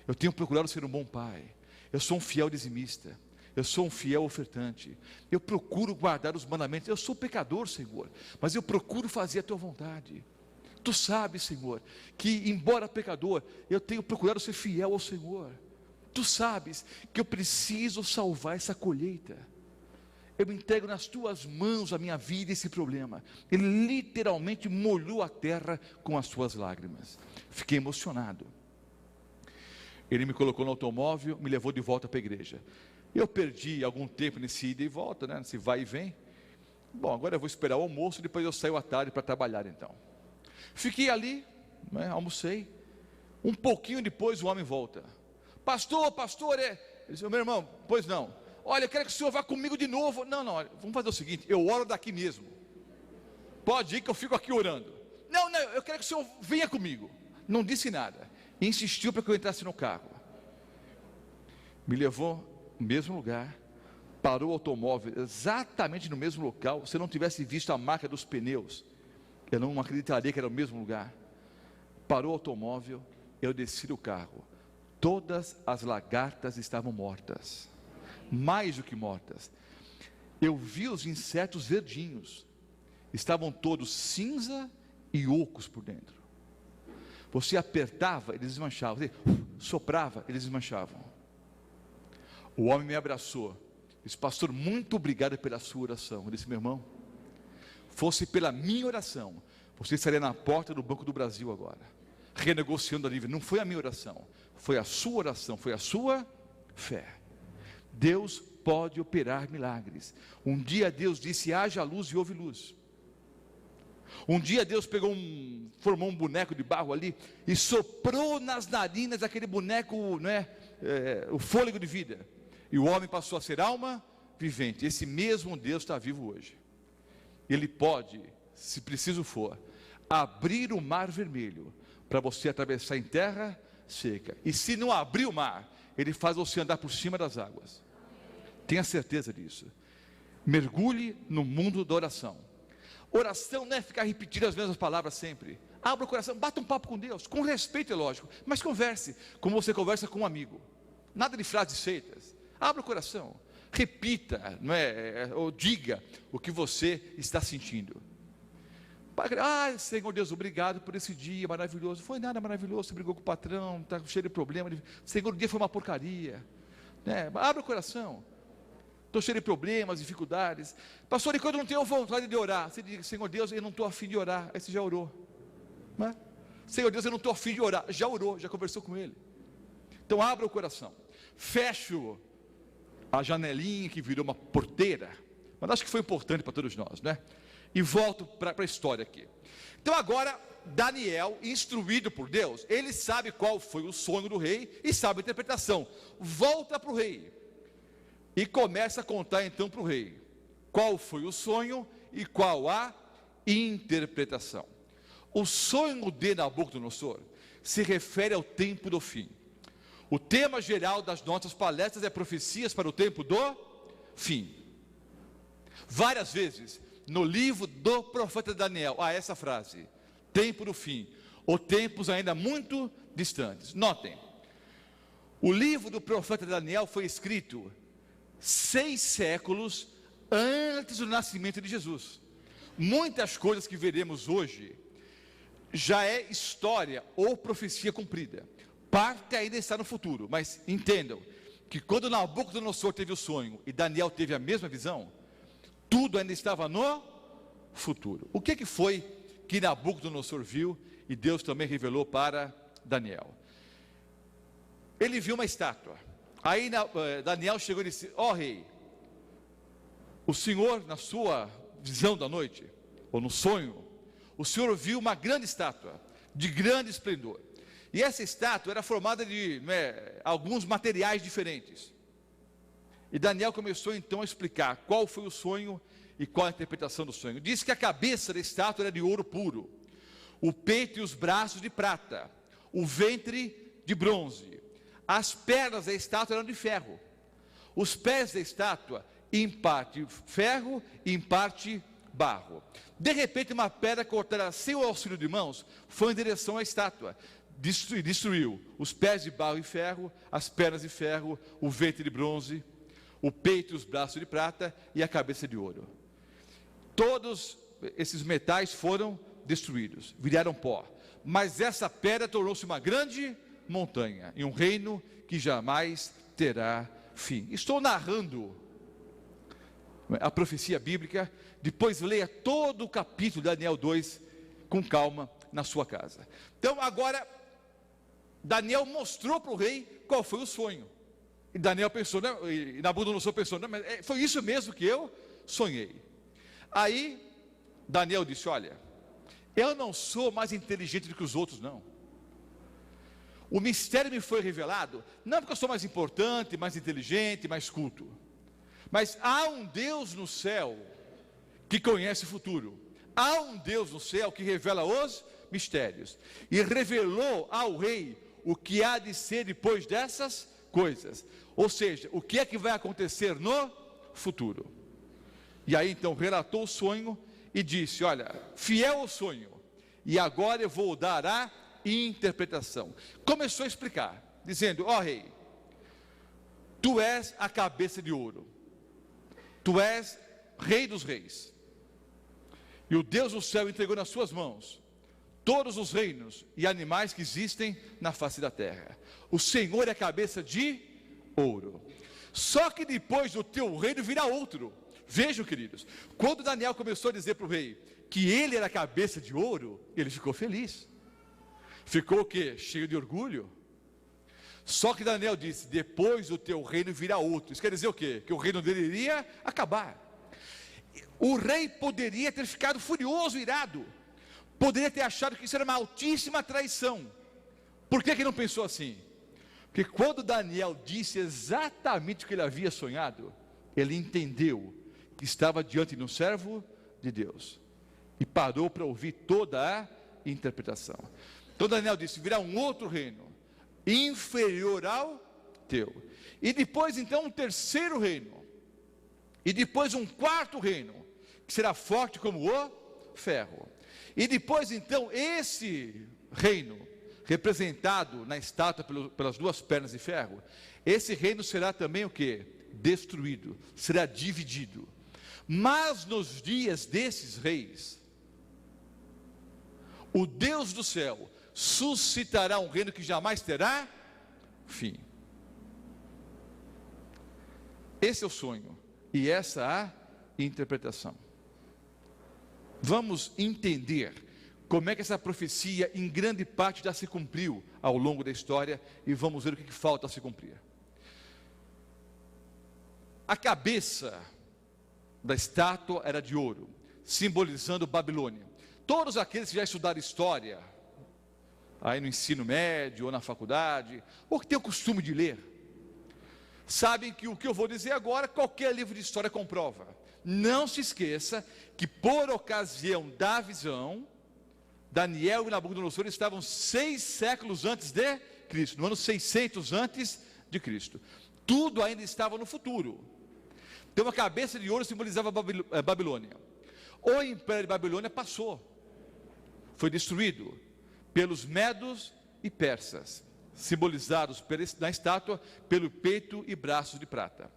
Eu tenho procurado ser um bom pai. Eu sou um fiel dizimista. Eu sou um fiel ofertante. Eu procuro guardar os mandamentos. Eu sou pecador, Senhor, mas eu procuro fazer a tua vontade. Tu sabes, Senhor, que embora pecador, eu tenho procurado ser fiel ao Senhor. Tu sabes que eu preciso salvar essa colheita. Eu me entrego nas tuas mãos a minha vida e esse problema. Ele literalmente molhou a terra com as suas lágrimas. Fiquei emocionado. Ele me colocou no automóvel, me levou de volta para a igreja. Eu perdi algum tempo nesse ida e volta, né? Nesse vai e vem. Bom, agora eu vou esperar o almoço, depois eu saio à tarde para trabalhar então. Fiquei ali, né? Almocei. Um pouquinho depois o homem volta. Pastor, ele disse, meu irmão, pois não. Olha, eu quero que o senhor vá comigo de novo. Não, vamos fazer o seguinte, eu oro daqui mesmo. Pode ir que eu fico aqui orando. Não, eu quero que o senhor venha comigo. Não disse nada. Insistiu para que eu entrasse no carro. Me levou no mesmo lugar, parou o automóvel exatamente no mesmo local. Se eu não tivesse visto a marca dos pneus, eu não acreditaria que era o mesmo lugar. Parou o automóvel, eu desci do carro. Todas as lagartas estavam mortas, mais do que mortas. Eu vi os insetos verdinhos, estavam todos cinza e ocos por dentro. Você apertava, eles desmanchavam. Você soprava, eles desmanchavam. O homem me abraçou, disse, pastor, muito obrigado pela sua oração. Eu disse, meu irmão, fosse pela minha oração, você estaria na porta do Banco do Brasil agora, renegociando a dívida. Não foi a minha oração, foi a sua oração, foi a sua fé. Deus pode operar milagres. Um dia Deus disse, haja luz e houve luz. Um dia Deus formou um boneco de barro ali e soprou nas narinas daquele boneco, o fôlego de vida. E o homem passou a ser alma vivente. Esse mesmo Deus está vivo hoje. Ele pode, se preciso for, abrir o mar vermelho para você atravessar em terra seca. E se não abrir o mar, Ele faz você andar por cima das águas. Tenha certeza disso. Mergulhe no mundo da oração. Oração não é ficar repetindo as mesmas palavras sempre. Abra o coração, bata um papo com Deus, com respeito, é lógico, mas converse, como você conversa com um amigo. Nada de frases feitas. Abra o coração, repita, ou diga o que você está sentindo. Senhor Deus, obrigado por esse dia maravilhoso. Foi nada maravilhoso, você brigou com o patrão, está cheio de problema. Senhor, o dia foi uma porcaria. Abra o coração. Estou cheio de problemas, dificuldades. Pastor, e quando eu não tenho vontade de orar? Você diz, Senhor Deus, eu não estou afim de orar. Aí você já orou. Senhor Deus, eu não estou afim de orar. Já orou, já conversou com Ele. Então abra o coração. Fecho a janelinha que virou uma porteira. Mas acho que foi importante para todos nós, E volto para a história aqui. Então agora, Daniel, instruído por Deus, ele sabe qual foi o sonho do rei e sabe a interpretação. Volta para o rei. E começa a contar então para o rei qual foi o sonho e qual a interpretação. O sonho de Nabucodonosor se refere ao tempo do fim. O tema geral das nossas palestras é profecias para o tempo do fim. Várias vezes no livro do profeta Daniel há essa frase, tempo do fim, ou tempos ainda muito distantes. Notem, o livro do profeta Daniel foi escrito 6 séculos antes do nascimento de Jesus. Muitas coisas que veremos hoje já é história ou profecia cumprida. Parte ainda está no futuro, mas entendam que quando Nabucodonosor teve o sonho e Daniel teve a mesma visão, tudo ainda estava no futuro. O que foi que Nabucodonosor viu e Deus também revelou para Daniel? Ele viu uma estátua. Aí Daniel chegou e disse: ó rei, o Senhor, na sua visão da noite, ou no sonho, o Senhor viu uma grande estátua, de grande esplendor. E essa estátua era formada de alguns materiais diferentes. E Daniel começou então a explicar qual foi o sonho e qual a interpretação do sonho. Diz que a cabeça da estátua era de ouro puro, o peito e os braços de prata, o ventre de bronze, as pernas da estátua eram de ferro, os pés da estátua em parte ferro e em parte barro. De repente uma pedra cortada sem o auxílio de mãos foi em direção à estátua, destruiu os pés de barro e ferro, as pernas de ferro, o ventre de bronze, o peito e os braços de prata e a cabeça de ouro. Todos esses metais foram destruídos, viraram pó, mas essa pedra tornou-se uma grande montanha, em um reino que jamais terá fim. Estou narrando a profecia bíblica, depois leia todo o capítulo de Daniel 2 com calma na sua casa. Então agora Daniel mostrou para o rei qual foi o sonho, e Daniel pensou, né, e Nabucodonosor pensou, não, mas foi isso mesmo que eu sonhei. Aí Daniel disse: olha, eu não sou mais inteligente do que os outros, não. O mistério me foi revelado, não porque eu sou mais importante, mais inteligente, mais culto, mas há um Deus no céu que conhece o futuro. Há um Deus no céu que revela os mistérios, e revelou ao rei o que há de ser depois dessas coisas, ou seja, o que é que vai acontecer no futuro. E aí então relatou o sonho e disse: olha, fiel ao sonho, e agora eu vou dar a interpretação. Começou a explicar, dizendo: ó rei, tu és a cabeça de ouro, tu és rei dos reis, e o Deus do céu entregou nas suas mãos todos os reinos e animais que existem na face da terra. O Senhor é a cabeça de ouro, só que depois do teu reino virá outro. Vejam, queridos, quando Daniel começou a dizer para o rei que ele era a cabeça de ouro, ele ficou feliz. Ficou o quê? Cheio de orgulho. Só que Daniel disse: depois do teu reino virá outro. Isso quer dizer o quê? Que o reino dele iria acabar. O rei poderia ter ficado furioso, irado, poderia ter achado que isso era uma altíssima traição. Por que não pensou assim? Porque quando Daniel disse exatamente o que ele havia sonhado, ele entendeu que estava diante de um servo de Deus, e parou para ouvir toda a interpretação. Então Daniel disse: virá um outro reino, inferior ao teu, e depois então um terceiro reino, e depois um quarto reino, que será forte como o ferro, e depois então esse reino, representado na estátua pelas duas pernas de ferro, esse reino será também o que? Destruído, será dividido. Mas nos dias desses reis, o Deus do céu suscitará um reino que jamais terá fim. Esse é o sonho e essa a interpretação. Vamos entender como é que essa profecia em grande parte já se cumpriu ao longo da história, e vamos ver o que falta a se cumprir. A cabeça da estátua era de ouro, simbolizando Babilônia. Todos aqueles que já estudaram história, aí no ensino médio ou na faculdade, ou que tem o costume de ler, sabem que o que eu vou dizer agora, qualquer livro de história comprova. Não se esqueça que por ocasião da visão, Daniel e Nabucodonosor estavam 6 séculos antes de Cristo, no ano 600 antes de Cristo. Tudo ainda estava no futuro. Então a cabeça de ouro simbolizava a Babilônia. O império de Babilônia passou, foi destruído pelos medos e persas, simbolizados na estátua pelo peito e braços de prata.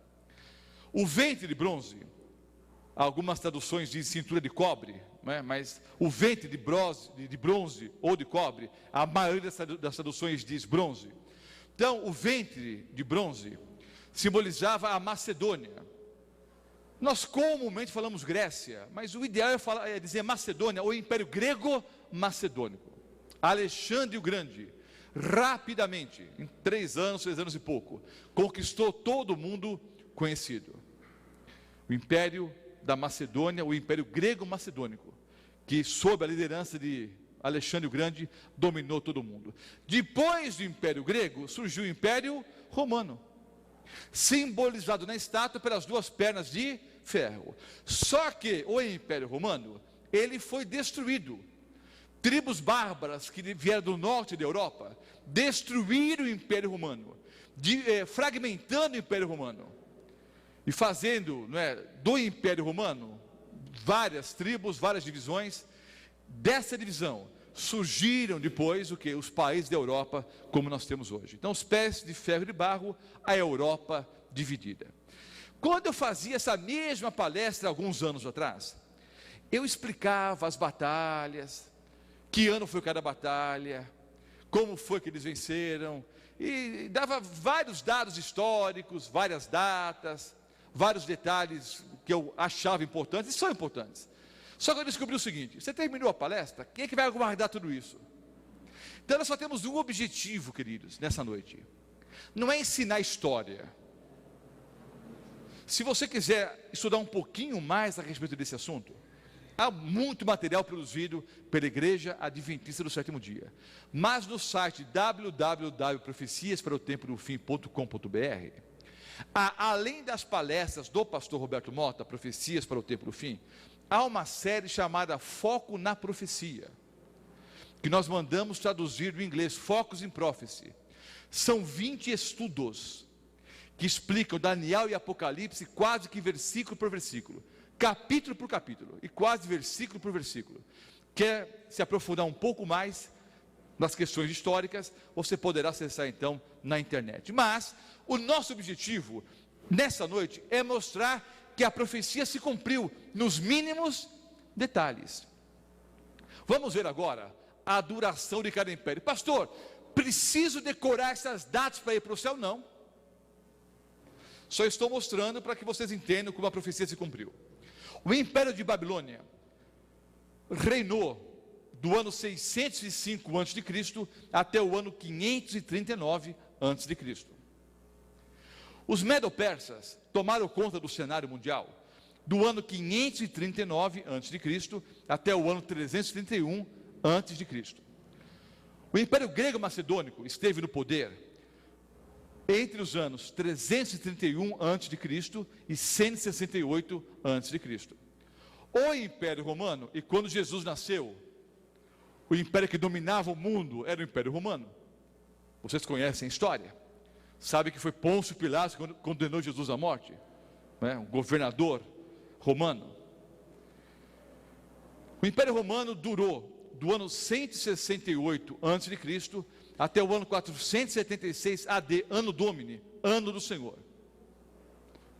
O ventre de bronze, algumas traduções dizem cintura de cobre, mas o ventre de bronze ou de cobre, a maioria das traduções diz bronze. Então o ventre de bronze simbolizava a Macedônia, Nós comumente falamos Grécia, mas o ideal é dizer Macedônia, ou Império Grego-Macedônico. Alexandre o Grande, rapidamente, em 3 anos e pouco, conquistou todo o mundo conhecido. O Império da Macedônia, o Império Grego-Macedônico, que sob a liderança de Alexandre o Grande, dominou todo o mundo. Depois do Império Grego, surgiu o Império Romano, simbolizado na estátua pelas 2 pernas de ferro. Só que o Império Romano, ele foi destruído. Tribos bárbaras que vieram do norte da Europa, destruíram o Império Romano, fragmentando o Império Romano, e fazendo, do Império Romano, várias tribos, várias divisões. Dessa divisão, surgiram depois os países da Europa, como nós temos hoje. Então, os pés de ferro e de barro, a Europa dividida. Quando eu fazia essa mesma palestra, alguns anos atrás, eu explicava as batalhas, que ano foi cada batalha, como foi que eles venceram, e dava vários dados históricos, várias datas, vários detalhes que eu achava importantes, e são importantes. Só que eu descobri o seguinte: você terminou a palestra, quem é que vai guardar tudo isso? Então nós só temos um objetivo, queridos, nessa noite. Não é ensinar história. Se você quiser estudar um pouquinho mais a respeito desse assunto, há muito material produzido pela Igreja Adventista do Sétimo Dia. Mas no site www.profeciasparotempodofim.com.br, além das palestras do pastor Roberto Mota, Profecias para o Tempo do Fim, há uma série chamada Foco na Profecia, que nós mandamos traduzir do inglês, Focus in Prophecy. São 20 estudos que explicam Daniel e Apocalipse quase que versículo por versículo, capítulo por capítulo, e quase versículo por versículo. Quer se aprofundar um pouco mais nas questões históricas, você poderá acessar então na internet. Mas o nosso objetivo nessa noite é mostrar que a profecia se cumpriu nos mínimos detalhes. Vamos ver agora a duração de cada império. Pastor, preciso decorar essas datas para ir para o céu? Não. Só estou mostrando para que vocês entendam como a profecia se cumpriu. O Império de Babilônia reinou do ano 605 a.C. até o ano 539 a.C. Os medo-persas tomaram conta do cenário mundial do ano 539 a.C. até o ano 331 a.C. O Império Grego-Macedônico esteve no poder entre os anos 331 a.C. e 168 a.C. O Império Romano, e quando Jesus nasceu, o império que dominava o mundo era o Império Romano. Vocês conhecem a história. Sabe que foi Pôncio Pilatos que condenou Jesus à morte, um governador romano. O Império Romano durou do ano 168 a.C. até o ano 476 AD, ano Domini, ano do Senhor.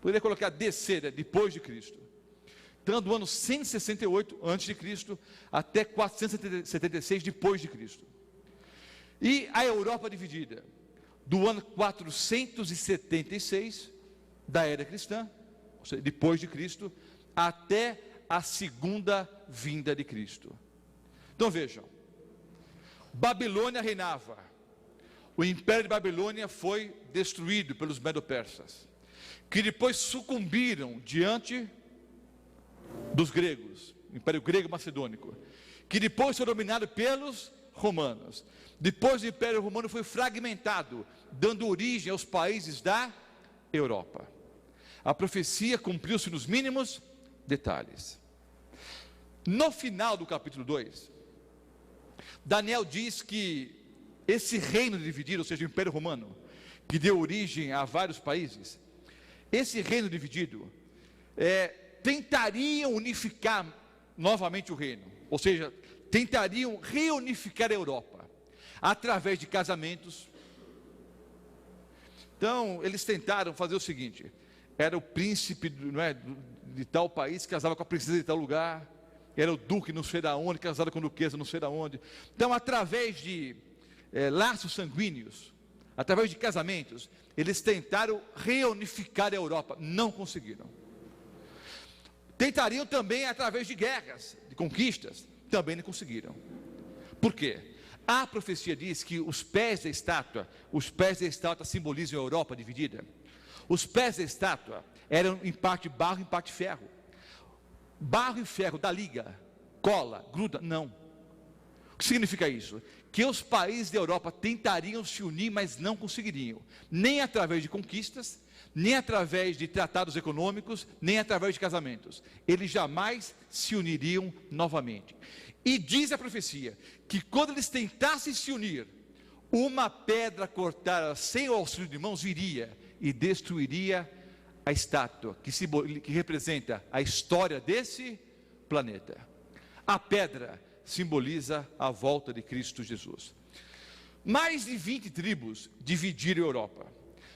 Poderia colocar DC, depois de Cristo. Então, do ano 168 a.C. até 476 depois de Cristo. E a Europa dividida do ano 476 da era cristã, ou seja, depois de Cristo, até a segunda vinda de Cristo. Então vejam, Babilônia reinava. O Império de Babilônia foi destruído pelos medo-persas, que depois sucumbiram diante dos gregos, Império Grego-Macedônico, que depois foi dominado pelos romanos. Depois o Império Romano foi fragmentado, dando origem aos países da Europa. A profecia cumpriu-se nos mínimos detalhes. No final do capítulo 2, Daniel diz que esse reino dividido, ou seja, o Império Romano, que deu origem a vários países, esse reino dividido tentariam unificar novamente o reino, ou seja, tentariam reunificar a Europa através de casamentos. Então eles tentaram fazer o seguinte: era o príncipe de tal país que casava com a princesa de tal lugar, era o duque não sei da onde, casado com a duquesa não sei da onde. Então, através de laços sanguíneos, através de casamentos, eles tentaram reunificar a Europa, não conseguiram. Tentariam também através de guerras, de conquistas, também não conseguiram. Por quê? A profecia diz que os pés da estátua simbolizam a Europa dividida. Os pés da estátua eram em parte barro, em parte ferro. Barro e ferro dá liga, cola, gruda, não. O que significa isso? Que os países da Europa tentariam se unir, mas não conseguiriam, nem através de conquistas, nem através de tratados econômicos, nem através de casamentos. Eles jamais se uniriam novamente. E diz a profecia que quando eles tentassem se unir, uma pedra cortada sem o auxílio de mãos viria e destruiria a estátua que representa a história desse planeta. A pedra simboliza a volta de Cristo Jesus. Mais de 20 tribos dividiram a Europa,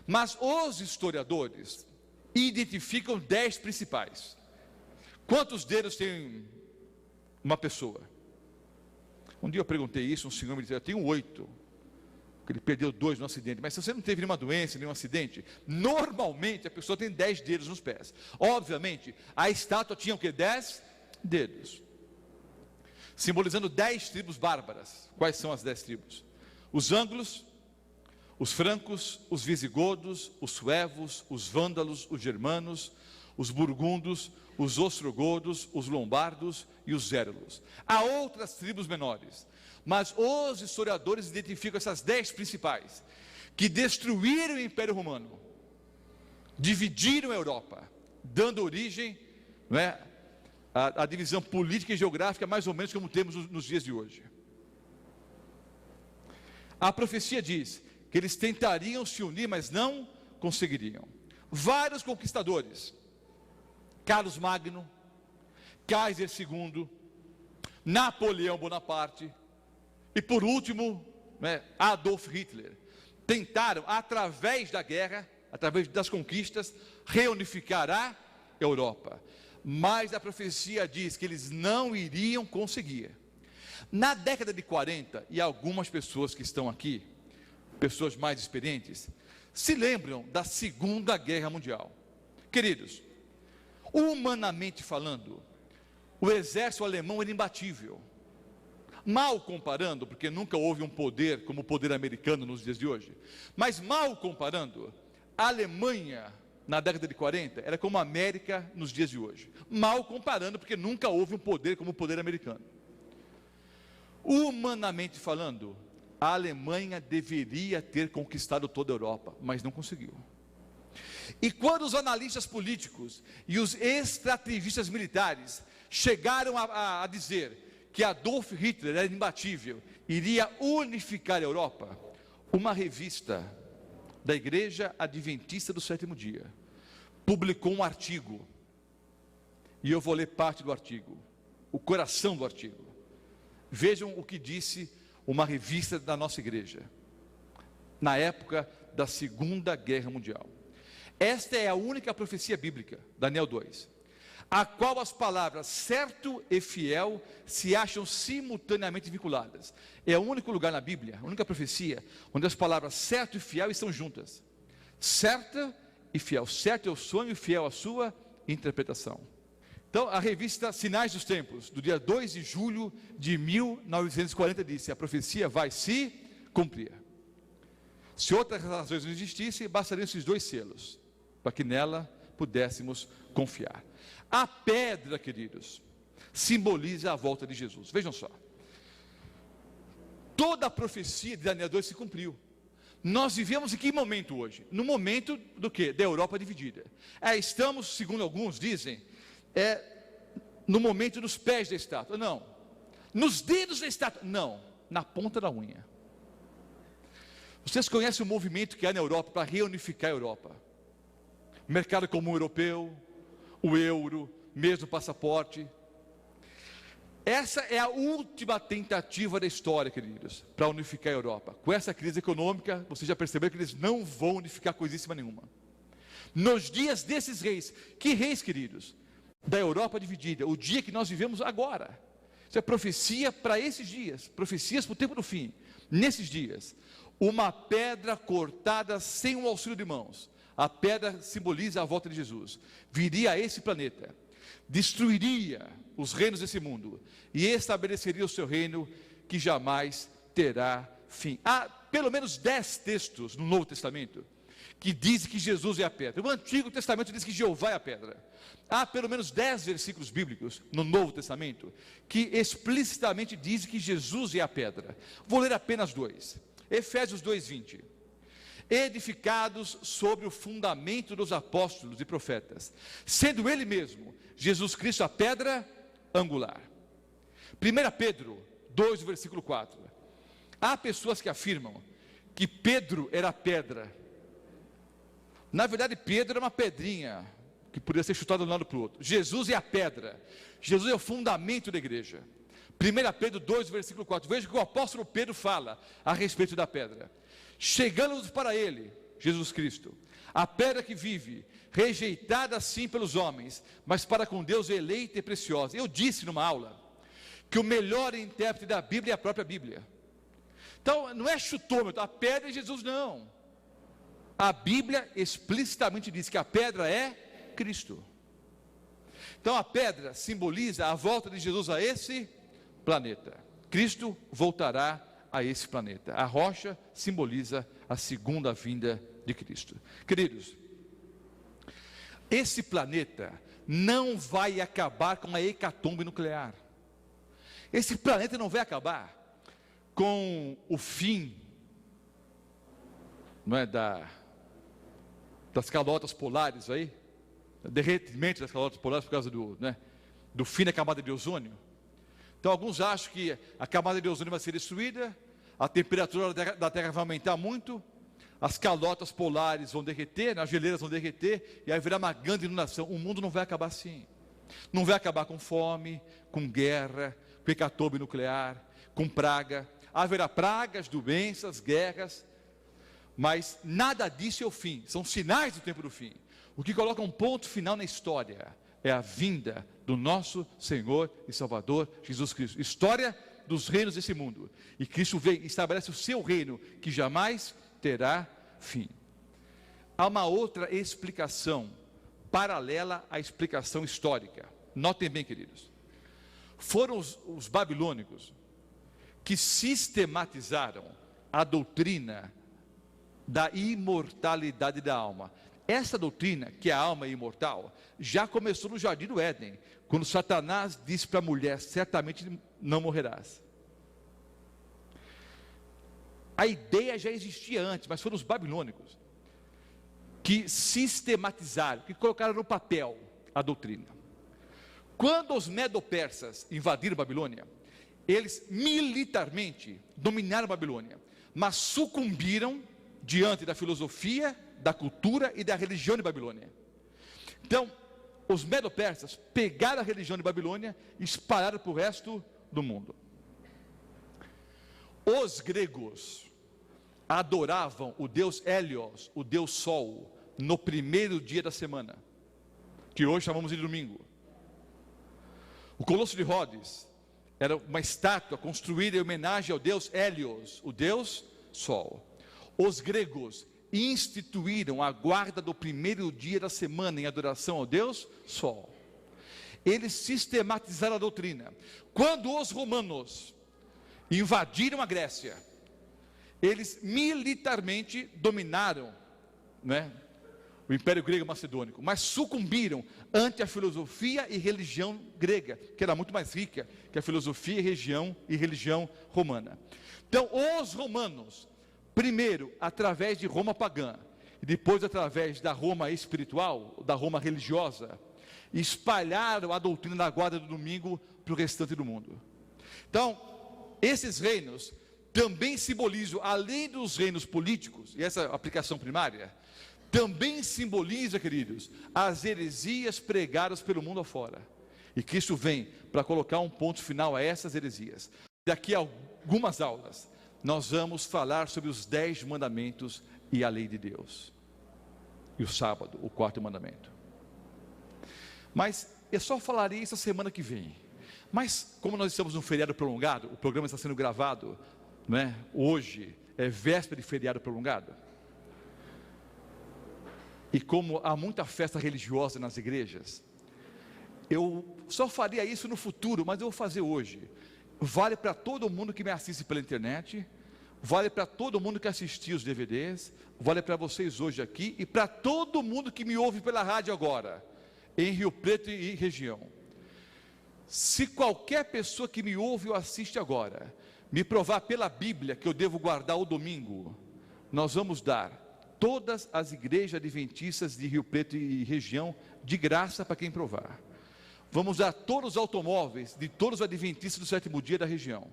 mas os historiadores identificam 10 principais. Quantos deles tem uma pessoa? Um dia eu perguntei isso, um senhor me disse: eu tenho 8, porque ele perdeu 2 no acidente. Mas se você não teve nenhuma doença, nenhum acidente, normalmente a pessoa tem 10 dedos nos pés. Obviamente, a estátua tinha o quê? 10 dedos, simbolizando 10 tribos bárbaras. Quais são as 10 tribos? Os ângulos, os francos, os visigodos, os suevos, os vândalos, os germanos, os burgundos, os ostrogodos, os lombardos e os zérulos. Há outras tribos menores, mas os historiadores identificam essas 10 principais, que destruíram o Império Romano, dividiram a Europa, dando origem, não é, a divisão política e geográfica, mais ou menos como temos nos dias de hoje. A profecia diz que eles tentariam se unir, mas não conseguiriam. Vários conquistadores, Carlos Magno, Kaiser II, Napoleão Bonaparte e, por último, Adolf Hitler, tentaram, através da guerra, através das conquistas, reunificar a Europa. Mas a profecia diz que eles não iriam conseguir. Na década de 40, e algumas pessoas que estão aqui, pessoas mais experientes, se lembram da Segunda Guerra Mundial. Queridos, humanamente falando, o exército alemão era imbatível. Mal comparando, porque nunca houve um poder como o poder americano nos dias de hoje, mas mal comparando, a Alemanha na década de 40 era como a América nos dias de hoje. Mal comparando, porque nunca houve um poder como o poder americano. Humanamente falando, a Alemanha deveria ter conquistado toda a Europa, mas não conseguiu. E quando os analistas políticos e os estrategistas militares chegaram a dizer que Adolf Hitler era imbatível, iria unificar a Europa, uma revista da Igreja Adventista do Sétimo Dia publicou um artigo, e eu vou ler parte do artigo, o coração do artigo. Vejam o que disse uma revista da nossa igreja, na época da Segunda Guerra Mundial. Esta é a única profecia bíblica, Daniel 2, a qual as palavras certo e fiel se acham simultaneamente vinculadas. É o único lugar na Bíblia, a única profecia, onde as palavras certo e fiel estão juntas. Certa e fiel. Certo é o sonho e fiel a sua interpretação. Então, a revista Sinais dos Tempos, do dia 2 de julho de 1940, disse: a profecia vai se cumprir. Se outras razões não existissem, bastariam esses 2 selos, para que nela pudéssemos confiar. A pedra, queridos, simboliza a volta de Jesus. Vejam só, toda a profecia de Daniel 2 se cumpriu. Nós vivemos em que momento hoje? No momento do quê? Da Europa dividida. Estamos, segundo alguns dizem, no momento dos pés da estátua. Não. Nos dedos da estátua. Não. Na ponta da unha. Vocês conhecem o movimento que há na Europa para reunificar a Europa? Mercado comum europeu, o euro, mesmo passaporte. Essa é a última tentativa da história, queridos, para unificar a Europa. Com essa crise econômica, vocês já perceberam que eles não vão unificar coisíssima nenhuma. Nos dias desses reis, que reis, queridos? Da Europa dividida, o dia que nós vivemos agora. Isso é profecia para esses dias, profecias para o tempo do fim. Nesses dias, uma pedra cortada sem o auxílio de mãos. A pedra simboliza a volta de Jesus. Viria a esse planeta. destruiria os reinos desse mundo e estabeleceria o seu reino que jamais terá fim. Há pelo menos 10 textos no Novo Testamento que dizem que Jesus é a pedra. O Antigo Testamento diz que Jeová é a pedra. Há pelo menos 10 versículos bíblicos no Novo Testamento que explicitamente dizem que Jesus é a pedra. Vou ler apenas 2. Efésios 2:20. Edificados sobre o fundamento dos apóstolos e profetas, sendo Ele mesmo, Jesus Cristo, a pedra angular. 1 Pedro 2, versículo 4. Há pessoas que afirmam que Pedro era pedra. Na verdade, Pedro era uma pedrinha que poderia ser chutada de um lado para o outro. Jesus é a pedra. Jesus é o fundamento da igreja. 1 Pedro 2, versículo 4. Veja o que o apóstolo Pedro fala a respeito da pedra. Chegando-nos para ele, Jesus Cristo, a pedra que vive, rejeitada assim pelos homens, mas para com Deus eleita e preciosa. Eu disse numa aula que o melhor intérprete da Bíblia é a própria Bíblia. Então, não é chutômetro, a pedra é Jesus, não. A Bíblia explicitamente diz que a pedra é Cristo. Então, a pedra simboliza a volta de Jesus a esse planeta. Cristo voltará a esse planeta. A rocha simboliza a segunda vinda de Cristo. Queridos, esse planeta não vai acabar com a hecatombe nuclear. Esse planeta não vai acabar com o fim, não é, das calotas polares aí, derretimento das calotas polares por causa do fim da camada de ozônio. Então alguns acham que a camada de ozônio vai ser destruída, a temperatura da Terra vai aumentar muito, as calotas polares vão derreter, as geleiras vão derreter, e aí virá uma grande inundação. O mundo não vai acabar assim. Não vai acabar com fome, com guerra, com hecatombe nuclear, com praga. Haverá pragas, doenças, guerras, mas nada disso é o fim, são sinais do tempo do fim. O que coloca um ponto final na história é a vinda do nosso Senhor e Salvador Jesus Cristo. História dos reinos desse mundo. E Cristo vem e estabelece o seu reino que jamais terá fim. Há uma outra explicação paralela à explicação histórica. Notem bem, queridos. Foram os babilônicos que sistematizaram a doutrina da imortalidade da alma. Essa doutrina, que a alma é imortal, já começou no Jardim do Éden, quando Satanás disse para a mulher: certamente não morrerás. A ideia já existia antes, mas foram os babilônicos que sistematizaram, que colocaram no papel a doutrina. Quando os medo-persas invadiram Babilônia, eles militarmente dominaram a Babilônia, mas sucumbiram diante da filosofia, da cultura e da religião de Babilônia. Então, os medo-persas pegaram a religião de Babilônia e espalharam para o resto do mundo. Os gregos adoravam o deus Hélios, o deus Sol, no primeiro dia da semana, que hoje chamamos de domingo. O Colosso de Rhodes era uma estátua construída em homenagem ao deus Hélios, o deus Sol. Os gregos instituíram a guarda do primeiro dia da semana em adoração ao deus Sol. Eles sistematizaram a doutrina. Quando os romanos invadiram a Grécia, eles militarmente dominaram, o Império Grego Macedônico, mas sucumbiram ante a filosofia e religião grega, que era muito mais rica que a filosofia e religião romana. Então, os romanos, primeiro através de Roma pagã, e depois através da Roma espiritual, da Roma religiosa, espalharam a doutrina da guarda do domingo para o restante do mundo. Então, esses reinos também simbolizam, além dos reinos políticos, e essa aplicação primária, também simboliza, queridos, as heresias pregadas pelo mundo afora. E Cristo vem para colocar um ponto final a essas heresias. Daqui a algumas aulas, nós vamos falar sobre os 10 mandamentos e a lei de Deus. E o sábado, o 4º mandamento. Mas eu só falarei isso a semana que vem. Mas como nós estamos num feriado prolongado, o programa está sendo gravado, hoje é véspera de feriado prolongado. E como há muita festa religiosa nas igrejas, Eu só faria isso no futuro, mas eu vou fazer hoje. Vale para todo mundo que me assiste pela internet, vale para todo mundo que assistiu os DVDs, vale para vocês hoje aqui e para todo mundo que me ouve pela rádio agora, em Rio Preto e região. Se qualquer pessoa que me ouve ou assiste agora, me provar pela Bíblia que eu devo guardar o domingo, nós vamos dar todas as igrejas adventistas de Rio Preto e região de graça para quem provar. Vamos dar todos os automóveis de todos os adventistas do sétimo dia da região.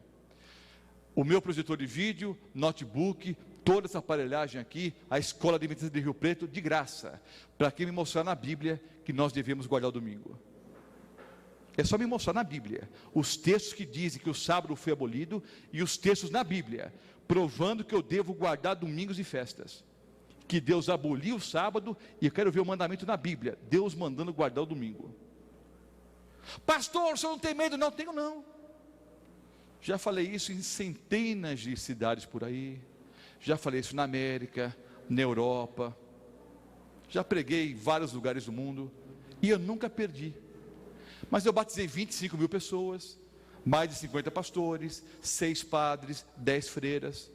O meu projetor de vídeo, notebook, toda essa aparelhagem aqui, a Escola Adventista de Rio Preto, de graça, para quem me mostrar na Bíblia que nós devemos guardar o domingo. É só me mostrar na Bíblia os textos que dizem que o sábado foi abolido e os textos na Bíblia, provando que eu devo guardar domingos e festas. Que Deus aboliu o sábado e eu quero ver o mandamento na Bíblia, Deus mandando guardar o domingo. Pastor, o senhor não tem medo? Não, tenho não. Já falei isso em centenas de cidades por aí, já falei isso na América, na Europa, já preguei em vários lugares do mundo, e eu nunca perdi. Mas eu batizei 25 mil pessoas, mais de 50 pastores, 6 padres, 10 freiras.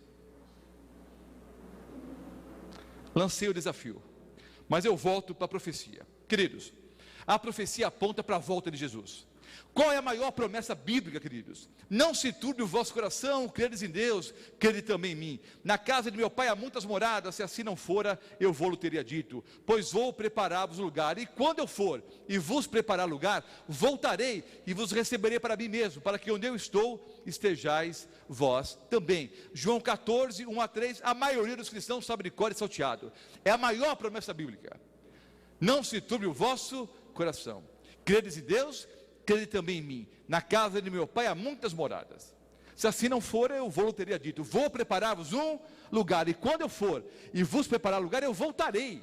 Lancei o desafio, mas eu volto para a profecia. Queridos, a profecia aponta para a volta de Jesus. Qual é a maior promessa bíblica, queridos? Não se turbe o vosso coração, credes em Deus, crede também em mim. Na casa de meu pai há muitas moradas, se assim não fora, eu vou-lo teria dito. Pois vou preparar-vos lugar, e quando eu for e vos preparar lugar, voltarei e vos receberei para mim mesmo, para que onde eu estou, estejais vós também. João 14, 1 a 3, a maioria dos cristãos sabe de cor e salteado. É a maior promessa bíblica. Não se turbe o vosso coração. Credes em Deus, crede também em mim. Na casa de meu pai há muitas moradas. Se assim não for, eu vou teria dito. Vou preparar-vos um lugar. E quando eu for e vos preparar lugar, eu voltarei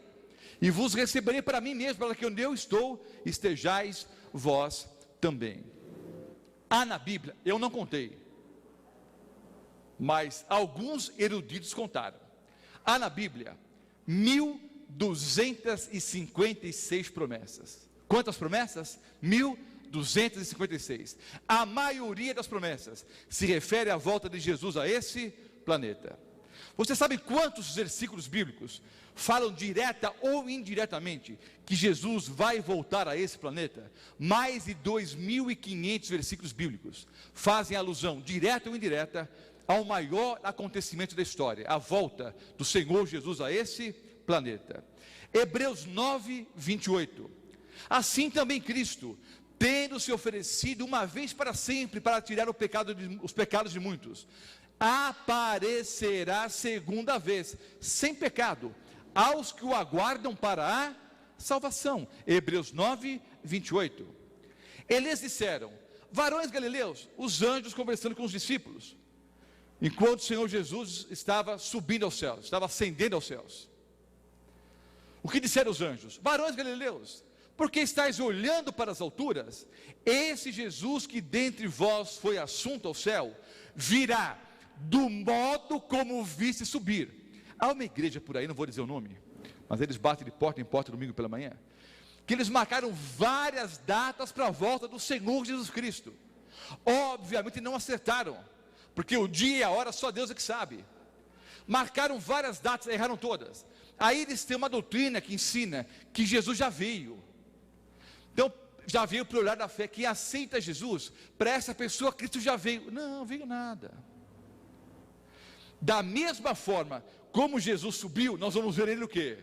e vos receberei para mim mesmo, para que onde eu estou, estejais vós também. Há na Bíblia, eu não contei, mas alguns eruditos contaram. Há na Bíblia 1256 promessas. Quantas promessas? 1256. A maioria das promessas se refere à volta de Jesus a esse planeta. Você sabe quantos versículos bíblicos falam direta ou indiretamente que Jesus vai voltar a esse planeta? Mais de 2.500 versículos bíblicos fazem alusão direta ou indireta ao maior acontecimento da história, a volta do Senhor Jesus a esse planeta. Hebreus 9, 28. Assim também Cristo, tendo se oferecido uma vez para sempre para tirar os pecados de muitos, aparecerá segunda vez, sem pecado, aos que o aguardam para a salvação. Hebreus 9, 28. Eles disseram: varões galileus, os anjos conversando com os discípulos, enquanto o Senhor Jesus estava subindo aos céus, estava ascendendo aos céus. O que disseram os anjos? Varões galileus, porque estáis olhando para as alturas? Esse Jesus que dentre vós foi assunto ao céu, virá do modo como o viste subir. Há uma igreja por aí, não vou dizer o nome, mas eles batem de porta em porta domingo pela manhã, que eles marcaram várias datas para a volta do Senhor Jesus Cristo. Obviamente não acertaram, porque o dia e a hora só Deus é que sabe. Marcaram várias datas, erraram todas. Aí eles têm uma doutrina que ensina que Jesus já veio. Então, já veio para o olhar da fé. Quem aceita Jesus, para essa pessoa, Cristo já veio. Não veio nada. Da mesma forma como Jesus subiu, nós vamos ver ele o quê?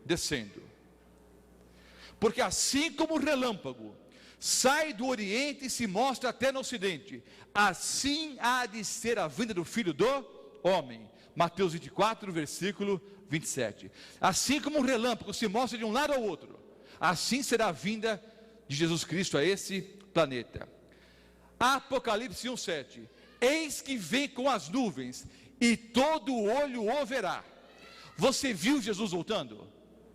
Descendo. Porque assim como o relâmpago sai do Oriente e se mostra até no Ocidente, assim há de ser a vinda do Filho do Homem. Mateus 24, versículo 27. Assim como o relâmpago se mostra de um lado ao outro, assim será a vinda de Jesus Cristo a esse planeta. Apocalipse 1:7. Eis que vem com as nuvens, e todo olho o verá. Você viu Jesus voltando?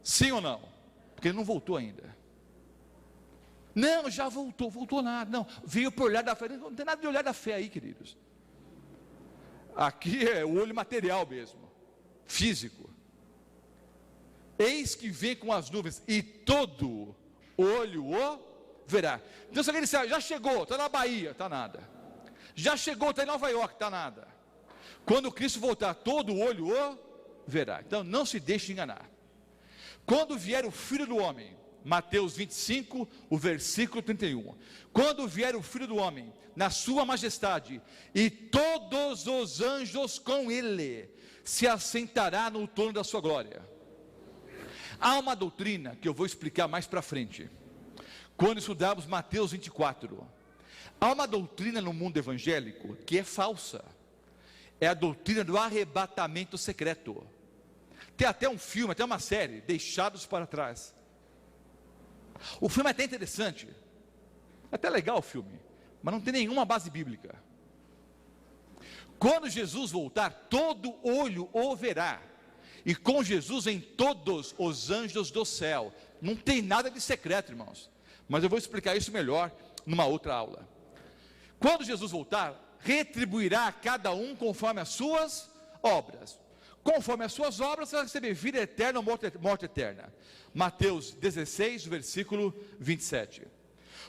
Sim ou não? Porque ele não voltou ainda. Não, já voltou nada. Não, veio para o olhar da fé. Não tem nada de olhar da fé aí, queridos. Aqui é o olho material mesmo, físico. Eis que vem com as nuvens, e todo olho o verá. Então se alguém disser, já chegou, está na Bahia, está nada. Já chegou, está em Nova York, está nada. Quando Cristo voltar, todo olho o verá. Então não se deixe enganar. Quando vier o Filho do Homem, Mateus 25, o versículo 31. Quando vier o Filho do Homem, na sua majestade, e todos os anjos com ele, se assentará no trono da sua glória. Há uma doutrina que eu vou explicar mais para frente, quando estudarmos Mateus 24. Há uma doutrina no mundo evangélico que é falsa. É a doutrina do arrebatamento secreto. Tem até um filme, até uma série, Deixados para Trás. O filme é até interessante, até legal o filme, mas não tem nenhuma base bíblica. Quando Jesus voltar, todo olho o verá, e com Jesus em todos os anjos do céu. Não tem nada de secreto, irmãos, mas eu vou explicar isso melhor numa outra aula. Quando Jesus voltar, retribuirá a cada um conforme as suas obras. Conforme as suas obras, você vai receber vida eterna ou morte eterna. Mateus 16, versículo 27.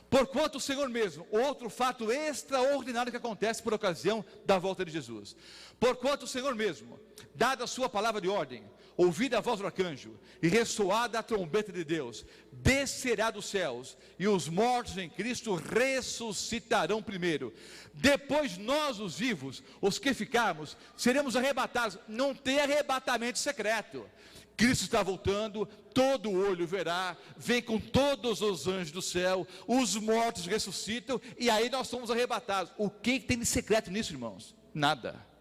Porquanto o Senhor mesmo, outro fato extraordinário que acontece por ocasião da volta de Jesus. Porquanto o Senhor mesmo, dada a sua palavra de ordem, ouvida a voz do arcanjo, e ressoada a trombeta de Deus, descerá dos céus, e os mortos em Cristo ressuscitarão primeiro. Depois nós, os vivos, os que ficarmos, seremos arrebatados. Não tem arrebatamento secreto. Cristo está voltando, todo olho verá, vem com todos os anjos do céu, os mortos ressuscitam, e aí nós somos arrebatados. O que tem de secreto nisso, irmãos? Nada.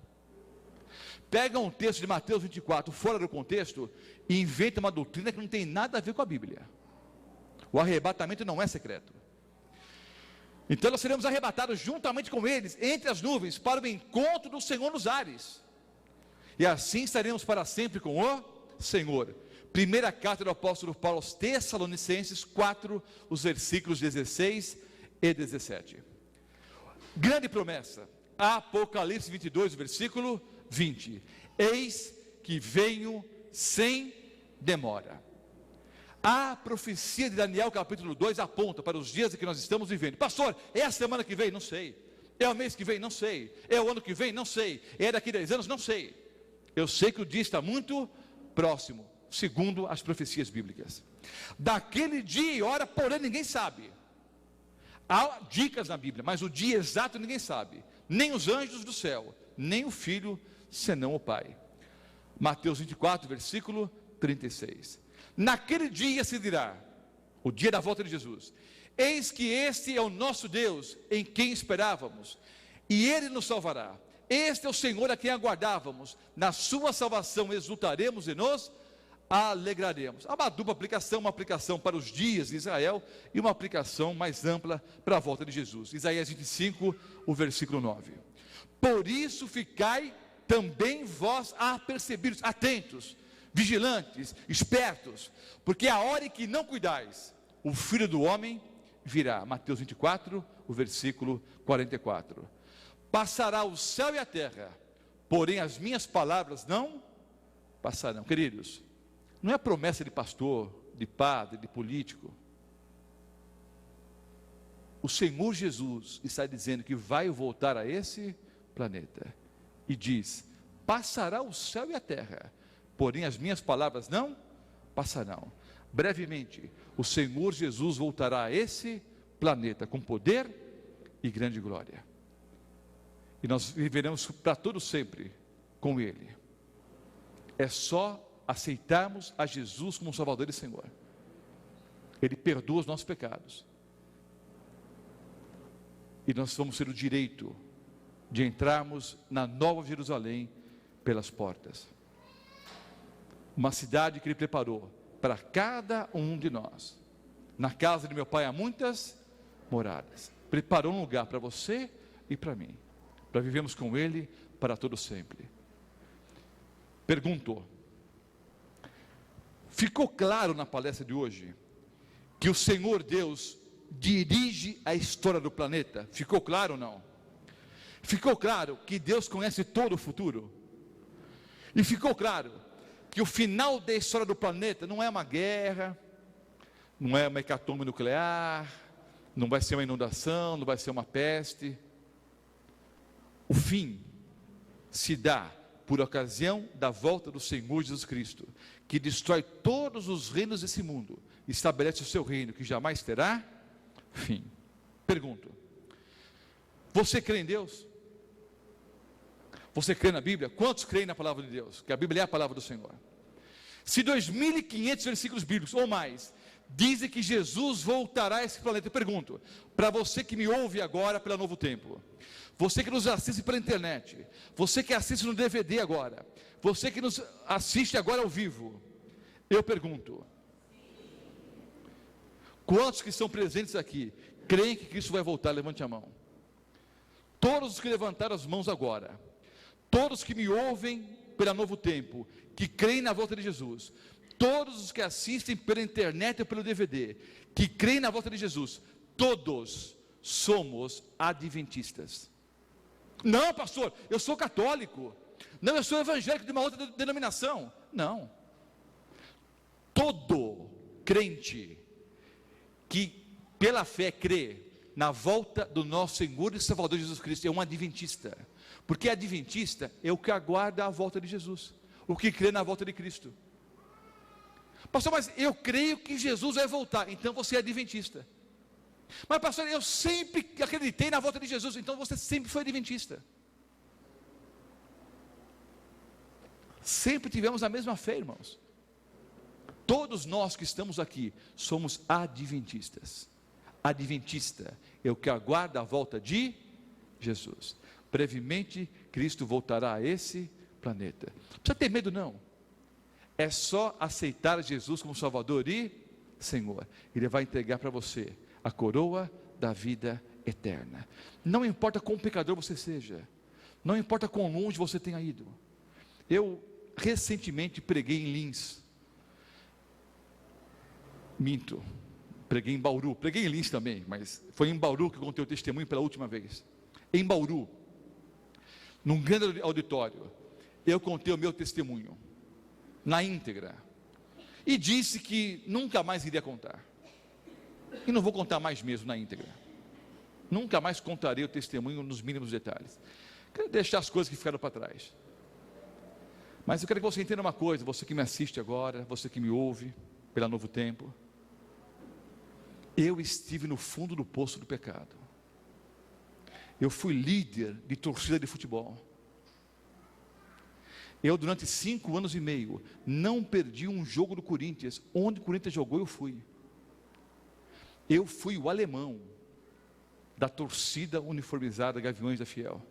Pega um texto de Mateus 24, fora do contexto, e inventa uma doutrina que não tem nada a ver com a Bíblia. O arrebatamento não é secreto. Então nós seremos arrebatados juntamente com eles, entre as nuvens, para o encontro do Senhor nos ares. E assim estaremos para sempre com o Senhor. Primeira carta do apóstolo Paulo aos Tessalonicenses 4, os versículos 16 e 17. Grande promessa, Apocalipse 22, versículo 20. Eis que venho sem demora. A profecia de Daniel capítulo 2 aponta para os dias em que nós estamos vivendo. Pastor, é a semana que vem? Não sei. É o mês que vem? Não sei. É o ano que vem? Não sei. É daqui a 10 anos? Não sei. Eu sei que o dia está muito próximo, segundo as profecias bíblicas. Daquele dia e hora, porém, ninguém sabe. Há dicas na Bíblia, mas o dia exato ninguém sabe. Nem os anjos do céu, nem o Filho, senão o Pai. Mateus 24, versículo 36. Naquele dia se dirá, o dia da volta de Jesus: eis que este é o nosso Deus, em quem esperávamos, e Ele nos salvará. Este é o Senhor a quem aguardávamos, na sua salvação exultaremos e nos alegraremos. Há uma dupla aplicação, uma aplicação para os dias de Israel e uma aplicação mais ampla para a volta de Jesus. Isaías 25, o versículo 9. Por isso ficai também vós apercebidos, atentos, vigilantes, espertos, porque a hora em que não cuidais, o Filho do Homem virá. Mateus 24, o versículo 44. Passará o céu e a terra, porém as minhas palavras não passarão. Queridos, não é promessa de pastor, de padre, de político. O Senhor Jesus está dizendo que vai voltar a esse planeta, e diz: passará o céu e a terra, porém as minhas palavras não passarão. Brevemente, o Senhor Jesus voltará a esse planeta com poder e grande glória. E nós viveremos para todo sempre com Ele. É só aceitarmos a Jesus como Salvador e Senhor. Ele perdoa os nossos pecados. E nós vamos ter o direito de entrarmos na Nova Jerusalém pelas portas. Uma cidade que Ele preparou para cada um de nós. Na casa de meu Pai há muitas moradas. Preparou um lugar para você e para mim, para vivermos com Ele para todo sempre. Perguntou: ficou claro na palestra de hoje que o Senhor Deus dirige a história do planeta? Ficou claro ou não? Ficou claro que Deus conhece todo o futuro? E ficou claro que o final da história do planeta não é uma guerra, não é uma hecatombe nuclear, Não vai ser uma inundação, não vai ser uma peste. O fim se dá por ocasião da volta do Senhor Jesus Cristo, que destrói todos os reinos desse mundo, estabelece o seu reino, que jamais terá fim. Pergunto: você crê em Deus? Você crê na Bíblia? Quantos creem na palavra de Deus? Que a Bíblia é a palavra do Senhor. Se 2.500 versículos bíblicos ou mais dizem que Jesus voltará a esse planeta, eu pergunto, para você que me ouve agora pela Novo Tempo, você que nos assiste pela internet, você que assiste no DVD agora, você que nos assiste agora ao vivo, eu pergunto: quantos que estão presentes aqui creem que Cristo vai voltar? Levante a mão. Todos os que levantaram as mãos agora, todos que me ouvem pela Novo Tempo, que creem na volta de Jesus, todos os que assistem pela internet ou pelo DVD, que creem na volta de Jesus, todos somos adventistas. Não, pastor, eu sou católico. Não, eu sou evangélico de uma outra denominação. Não. Todo crente que pela fé crê na volta do nosso Senhor e Salvador Jesus Cristo é um adventista. Porque adventista é o que aguarda a volta de Jesus, o que crê na volta de Cristo. Pastor, mas eu creio que Jesus vai voltar. Então você é adventista. Mas pastor, eu sempre acreditei na volta de Jesus. Então você sempre foi adventista. Sempre tivemos a mesma fé, irmãos. Todos nós que estamos aqui somos adventistas. Adventista é o que aguarda a volta de Jesus. Brevemente Cristo voltará a esse planeta. Não precisa ter medo, não. É só aceitar Jesus como Salvador e Senhor. Ele vai entregar para você a coroa da vida eterna. Não importa quão pecador você seja, não importa quão longe você tenha ido. Eu recentemente preguei em Lins. Minto, preguei em Bauru, preguei em Lins também, mas foi em Bauru que eu contei o testemunho pela última vez. Em Bauru, num grande auditório, eu contei o meu testemunho na íntegra, e disse que nunca mais iria contar, e não vou contar mais mesmo na íntegra, nunca mais contarei o testemunho nos mínimos detalhes. Quero deixar as coisas que ficaram para trás, mas eu quero que você entenda uma coisa, você que me assiste agora, você que me ouve pela Novo Tempo, eu estive no fundo do poço do pecado, eu fui líder de torcida de futebol. Eu durante 5 anos e meio, não perdi um jogo do Corinthians. Onde o Corinthians jogou, eu fui. Eu fui o alemão da torcida uniformizada Gaviões da Fiel.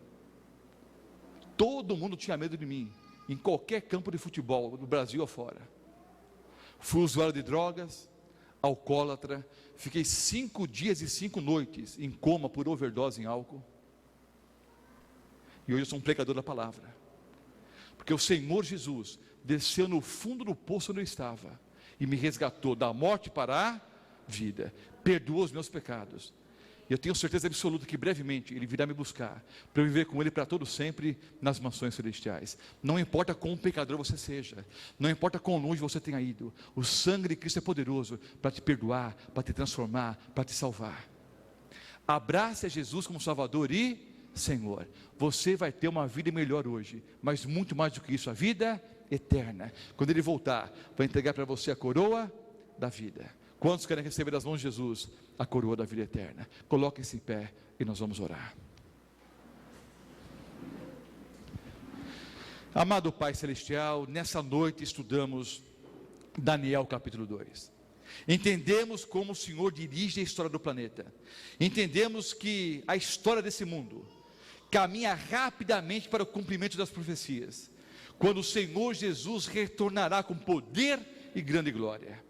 Todo mundo tinha medo de mim, em qualquer campo de futebol, no Brasil afora. Fui usuário de drogas, alcoólatra, fiquei 5 dias e 5 noites em coma por overdose em álcool. E hoje eu sou um pregador da palavra. Porque o Senhor Jesus desceu no fundo do poço onde eu estava e me resgatou da morte para a vida, perdoou os meus pecados. E eu tenho certeza absoluta que brevemente Ele virá me buscar, para eu viver com Ele para todo sempre nas mansões celestiais. Não importa quão pecador você seja, não importa quão longe você tenha ido, o sangue de Cristo é poderoso para te perdoar, para te transformar, para te salvar. Abrace a Jesus como Salvador e Senhor. Você vai ter uma vida melhor hoje, mas muito mais do que isso, a vida eterna. Quando Ele voltar, vai entregar para você a coroa da vida. Quantos querem receber das mãos de Jesus a coroa da vida eterna? Coloquem-se em pé e nós vamos orar. Amado Pai Celestial, nessa noite estudamos Daniel capítulo 2. Entendemos como o Senhor dirige a história do planeta. Entendemos que a história desse mundo caminha rapidamente para o cumprimento das profecias, quando o Senhor Jesus retornará com poder e grande glória,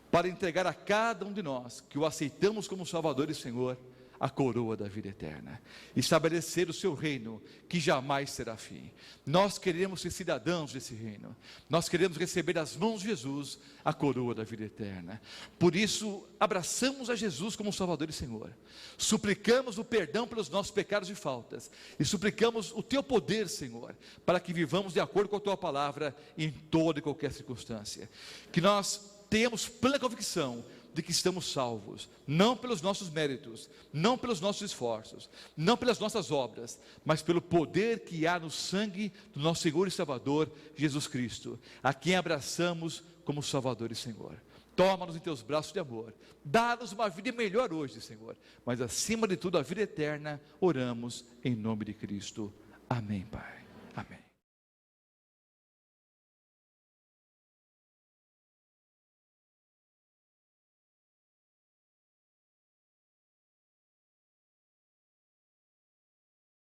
para entregar a cada um de nós, que o aceitamos como Salvador e Senhor, a coroa da vida eterna, estabelecer o seu reino, que jamais será fim. Nós queremos ser cidadãos desse reino, nós queremos receber das mãos de Jesus, a coroa da vida eterna. Por isso, abraçamos a Jesus como Salvador e Senhor, suplicamos o perdão pelos nossos pecados e faltas, e suplicamos o Teu poder, Senhor, para que vivamos de acordo com a Tua palavra, em toda e qualquer circunstância, que nós tenhamos plena convicção de que estamos salvos, não pelos nossos méritos, não pelos nossos esforços, não pelas nossas obras, mas pelo poder que há no sangue do nosso Senhor e Salvador, Jesus Cristo, a quem abraçamos como Salvador e Senhor. Toma-nos em teus braços de amor, dá-nos uma vida melhor hoje, Senhor, mas acima de tudo a vida eterna. Oramos em nome de Cristo. Amém, Pai.